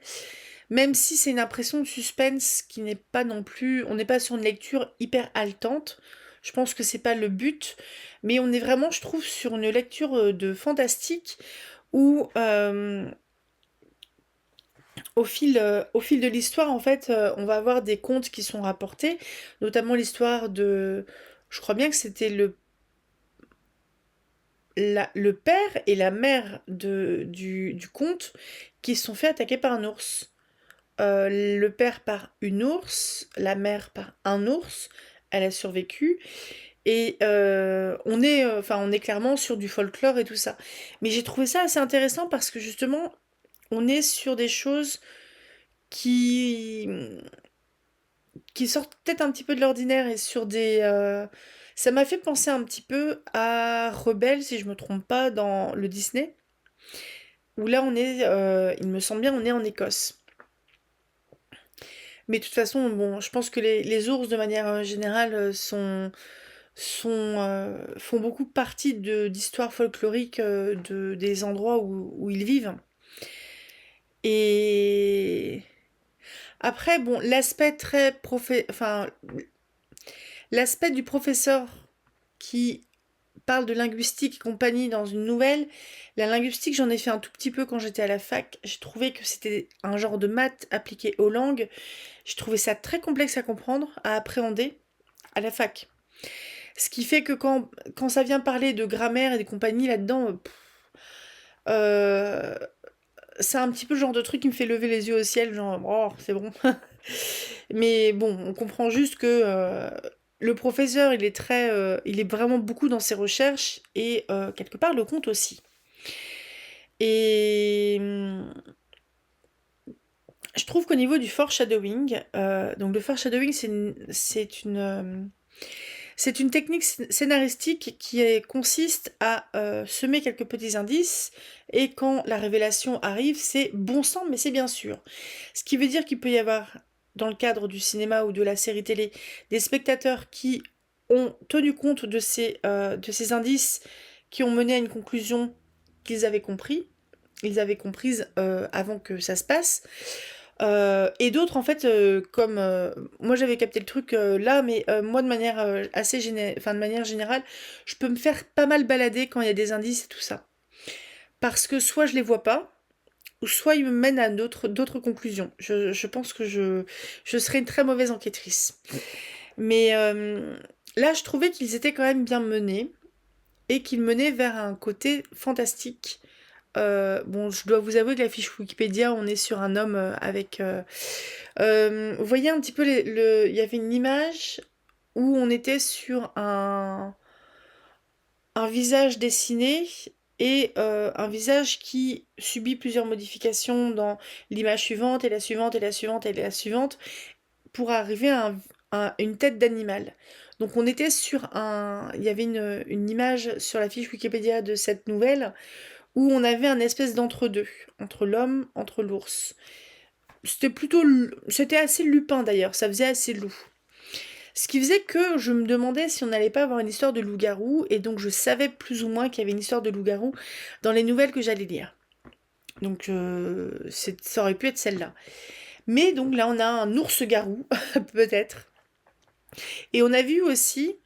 même si c'est une impression de suspense qui n'est pas non plus. On n'est pas sur une lecture hyper haletante. Je pense que c'est pas le but, mais on est vraiment, je trouve, sur une lecture de fantastique où, au fil de l'histoire, en fait, on va avoir des contes qui sont rapportés, notamment l'histoire de. Je crois bien que c'était le père et la mère du conte qui se sont fait attaquer par un ours. Le père par une ours, la mère par un ours, elle a survécu. Et on est clairement sur du folklore et tout ça. Mais j'ai trouvé ça assez intéressant parce que justement, on est sur des choses qui, qui sortent peut-être un petit peu de l'ordinaire et sur des. Ça m'a fait penser un petit peu à Rebelle, si je me trompe pas, dans le Disney, où là on est, il me semble bien, on est en Écosse. Mais de toute façon, bon, je pense que les ours, de manière générale, font beaucoup partie d'histoires folkloriques des endroits où ils vivent. Et après, bon, l'aspect du professeur qui parle de linguistique et compagnie dans une nouvelle, la linguistique, j'en ai fait un tout petit peu quand j'étais à la fac. J'ai trouvé que c'était un genre de maths appliqué aux langues. J'ai trouvé ça très complexe à comprendre, à appréhender à la fac. Ce qui fait que quand ça vient parler de grammaire et des compagnies là-dedans, euh, c'est un petit peu le genre de truc qui me fait lever les yeux au ciel, genre, oh, c'est bon. Mais bon, on comprend juste que le professeur, il est vraiment beaucoup dans ses recherches et quelque part le compte aussi. Et je trouve qu'au niveau du foreshadowing, donc le foreshadowing, c'est une technique scénaristique qui consiste à semer quelques petits indices et quand la révélation arrive, c'est bon sang, mais c'est bien sûr. Ce qui veut dire qu'il peut y avoir, dans le cadre du cinéma ou de la série télé, des spectateurs qui ont tenu compte de ces indices qui ont mené à une conclusion qu'ils avaient compris, ils avaient comprise avant que ça se passe. Et d'autres, en fait, comme moi j'avais capté le truc là, mais moi de manière de manière générale, je peux me faire pas mal balader quand il y a des indices et tout ça. Parce que soit je les vois pas, ou soit ils me mènent à d'autres conclusions. Je pense que je serais une très mauvaise enquêtrice. Mais là, je trouvais qu'ils étaient quand même bien menés et qu'ils menaient vers un côté fantastique. Bon, je dois vous avouer que la fiche Wikipédia, on est sur un homme avec. Vous voyez un petit peu il y avait une image où on était sur un visage dessiné et un visage qui subit plusieurs modifications dans l'image suivante et la suivante et la suivante et la suivante. pour arriver à une tête d'animal. Donc on était sur il y avait une image sur la fiche Wikipédia de cette nouvelle où on avait un espèce d'entre-deux, entre l'homme, entre l'ours. C'était assez lupin d'ailleurs, ça faisait assez loup. Ce qui faisait que je me demandais si on n'allait pas avoir une histoire de loup-garou, et donc je savais plus ou moins qu'il y avait une histoire de loup-garou dans les nouvelles que j'allais lire. Donc ça aurait pu être celle-là. Mais donc là on a un ours-garou, peut-être. Et on a vu aussi,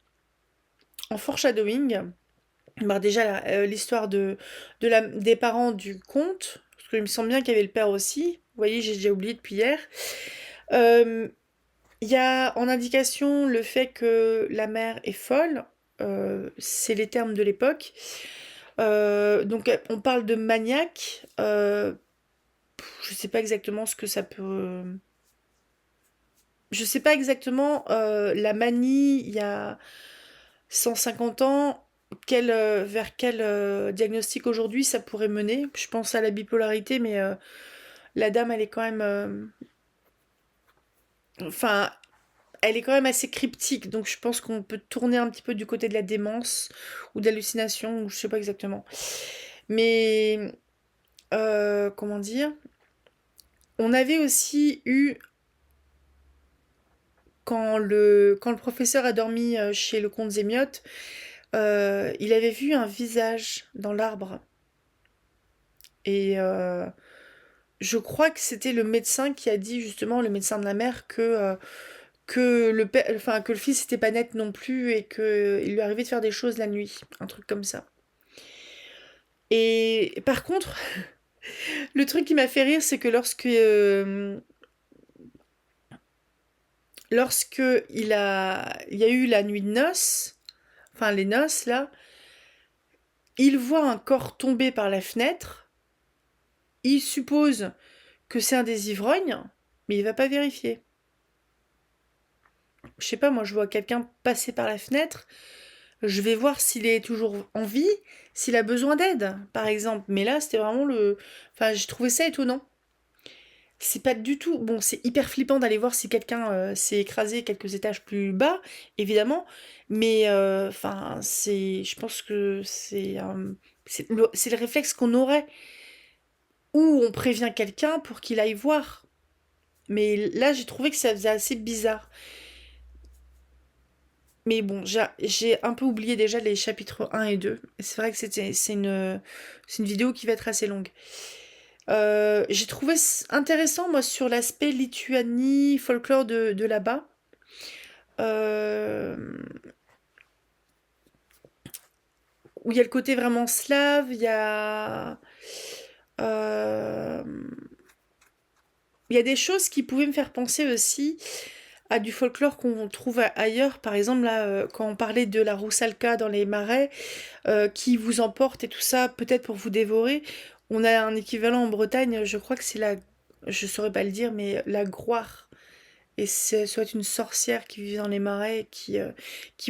en foreshadowing, bah déjà l'histoire des parents du conte, parce qu'il me semble bien qu'il y avait le père aussi. Vous voyez, j'ai déjà oublié depuis hier. Il y a en indication le fait que la mère est folle. C'est les termes de l'époque. Donc on parle de maniaque. Je sais pas exactement ce que ça peut. Je sais pas exactement la manie il y a 150 ans. Vers quel diagnostic aujourd'hui ça pourrait mener. Je pense à la bipolarité, mais la dame, elle est quand même. Enfin, elle est quand même assez cryptique, donc je pense qu'on peut tourner un petit peu du côté de la démence ou de l'hallucination, ou je sais pas exactement. Mais comment dire. On avait aussi eu quand le professeur a dormi chez le comte Zémiote, il avait vu un visage dans l'arbre. Et je crois que c'était le médecin qui a dit justement, le médecin de la mère, que le fils était pas net non plus et que il lui arrivait de faire des choses la nuit, un truc comme ça. Et par contre, le truc qui m'a fait rire, c'est que lorsque il y a eu la nuit de noces, enfin les noces là, il voit un corps tomber par la fenêtre. Il suppose que c'est un des ivrognes, mais il va pas vérifier. Je sais pas, moi je vois quelqu'un passer par la fenêtre, je vais voir s'il est toujours en vie, s'il a besoin d'aide, par exemple. Mais là, c'était vraiment le. Enfin, j'ai trouvé ça étonnant. C'est pas du tout. Bon, c'est hyper flippant d'aller voir si quelqu'un s'est écrasé quelques étages plus bas, évidemment. Mais enfin, c'est. Je pense que c'est le réflexe qu'on aurait. Ou on prévient quelqu'un pour qu'il aille voir. Mais là, j'ai trouvé que ça faisait assez bizarre. Mais bon, j'ai un peu oublié déjà les chapitres 1 et 2. C'est vrai que c'est une vidéo qui va être assez longue. J'ai trouvé intéressant, moi, sur l'aspect Lituanie, folklore de là-bas. Euh, où il y a le côté vraiment slave, euh, il y a des choses qui pouvaient me faire penser aussi à du folklore qu'on trouve ailleurs. Par exemple, là, quand on parlait de la roussalka dans les marais, qui vous emporte et tout ça, peut-être pour vous dévorer. On a un équivalent en Bretagne, je crois que c'est je saurais pas le dire, mais la groire. Et c'est soit une sorcière qui vit dans les marais qui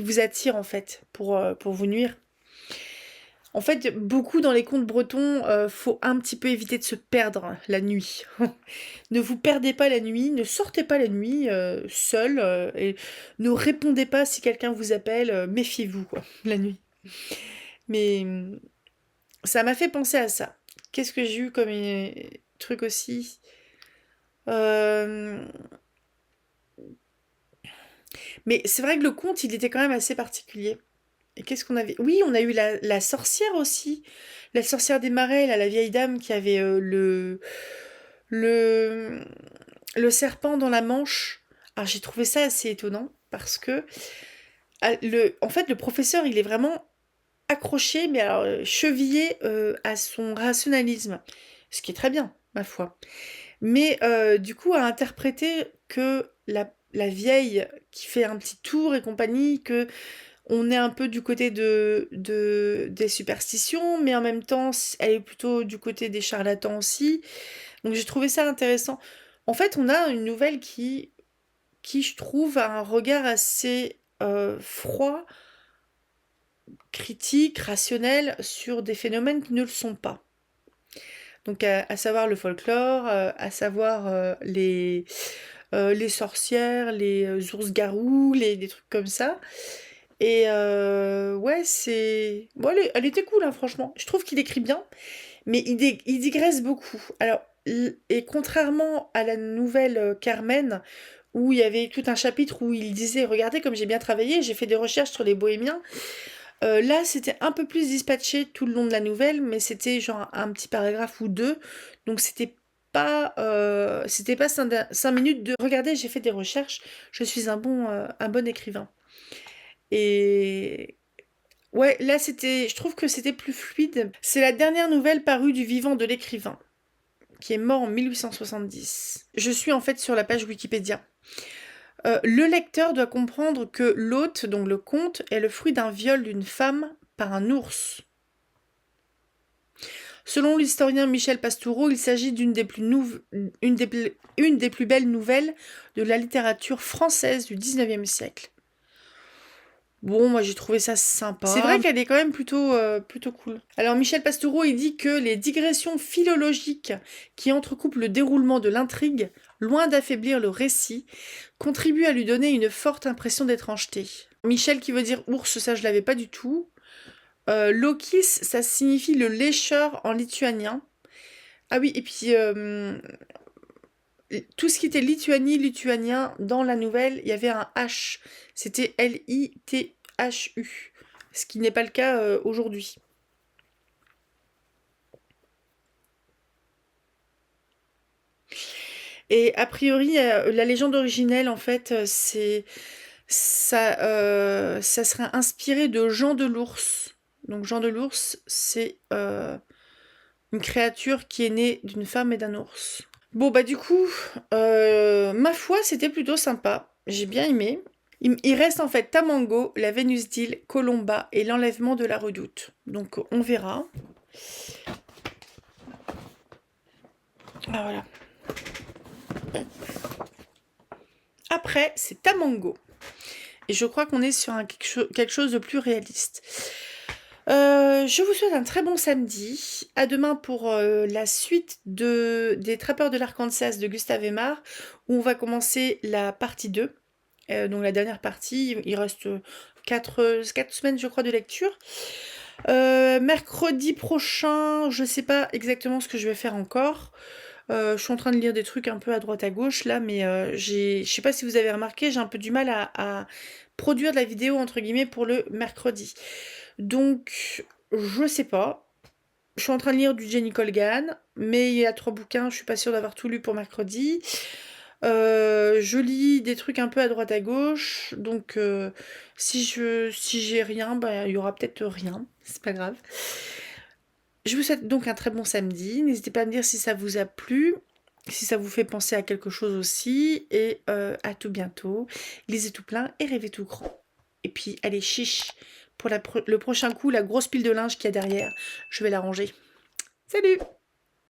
vous attire en fait pour vous nuire. En fait, beaucoup dans les contes bretons, faut un petit peu éviter de se perdre la nuit. Ne vous perdez pas la nuit, ne sortez pas la nuit seul et ne répondez pas si quelqu'un vous appelle. Méfiez-vous quoi, la nuit. Mais ça m'a fait penser à ça. Qu'est-ce que j'ai eu comme truc aussi. Euh, Mais c'est vrai que le conte, il était quand même assez particulier. Et qu'est-ce qu'on avait. Oui, on a eu la sorcière aussi. La sorcière des marais, là, la vieille dame qui avait le, le serpent dans la manche. Alors j'ai trouvé ça assez étonnant parce que en fait, le professeur, il est vraiment accroché, mais alors chevillé à son rationalisme. Ce qui est très bien, ma foi. Mais du coup, à interpréter que la vieille qui fait un petit tour et compagnie, que on est un peu du côté des superstitions, mais en même temps, elle est plutôt du côté des charlatans aussi. Donc j'ai trouvé ça intéressant. En fait, on a une nouvelle qui je trouve, a un regard assez froid, critique, rationnel sur des phénomènes qui ne le sont pas. Donc à savoir le folklore, à savoir les sorcières, les ours-garous, des trucs comme ça. Et ouais, c'est... Bon, elle était cool, hein, franchement. Je trouve qu'il écrit bien, mais il digresse beaucoup. Alors, et contrairement à la nouvelle Carmen, où il y avait tout un chapitre où il disait, regardez comme j'ai bien travaillé, j'ai fait des recherches sur les bohémiens. Là, c'était un peu plus dispatché tout le long de la nouvelle, mais c'était genre un petit paragraphe ou deux, donc c'était pas 5 minutes de regardez, j'ai fait des recherches, je suis un bon écrivain. Et ouais, là je trouve que c'était plus fluide. C'est la dernière nouvelle parue du vivant de l'écrivain, qui est mort en 1870. Je suis en fait sur la page Wikipédia. Le lecteur doit comprendre que l'hôte, donc le conte, est le fruit d'un viol d'une femme par un ours. Selon l'historien Michel Pastoureau, il s'agit une des plus belles nouvelles de la littérature française du 19e siècle. Bon, moi j'ai trouvé ça sympa. C'est vrai qu'elle est quand même plutôt cool. Alors Michel Pastoureau, il dit que les digressions philologiques qui entrecoupent le déroulement de l'intrigue, loin d'affaiblir le récit, contribuent à lui donner une forte impression d'étrangeté. Michel qui veut dire ours, ça je l'avais pas du tout. Lokis, ça signifie le lécheur en lituanien. Ah oui, et puis tout ce qui était lituanien, dans la nouvelle, il y avait un H. C'était Lithu, ce qui n'est pas le cas aujourd'hui. Et a priori, la légende originelle, en fait, ça serait inspiré de Jean de l'Ours. Donc Jean de l'Ours, c'est une créature qui est née d'une femme et d'un ours. Bon, bah du coup, ma foi, c'était plutôt sympa. J'ai bien aimé. Il reste en fait Tamango, la Vénus d'île, Colomba et l'enlèvement de la Redoute. Donc on verra. Ah voilà. Après, c'est Tamango. Et je crois qu'on est sur quelque chose de plus réaliste. Je vous souhaite un très bon samedi. À demain pour la suite des Trappeurs de l'Arkansas de Gustave Aimard, où on va commencer la partie 2. Donc la dernière partie, il reste 4 semaines, je crois, de lecture. Mercredi prochain, je sais pas exactement ce que je vais faire encore. Je suis en train de lire des trucs un peu à droite à gauche là, mais je sais pas si vous avez remarqué, j'ai un peu du mal à produire de la vidéo entre guillemets pour le mercredi. Donc, je sais pas. Je suis en train de lire du Jenny Colgan, mais il y a 3 bouquins, je suis pas sûre d'avoir tout lu pour mercredi. Je lis des trucs un peu à droite à gauche, donc si j'ai rien, bah, il y aura peut-être rien, c'est pas grave. Je vous souhaite donc un très bon samedi. N'hésitez pas à me dire si ça vous a plu, si ça vous fait penser à quelque chose aussi, et à tout bientôt. Lisez tout plein et rêvez tout grand. Et puis, allez, chiche, pour le prochain coup, la grosse pile de linge qu'il y a derrière, je vais la ranger. Salut!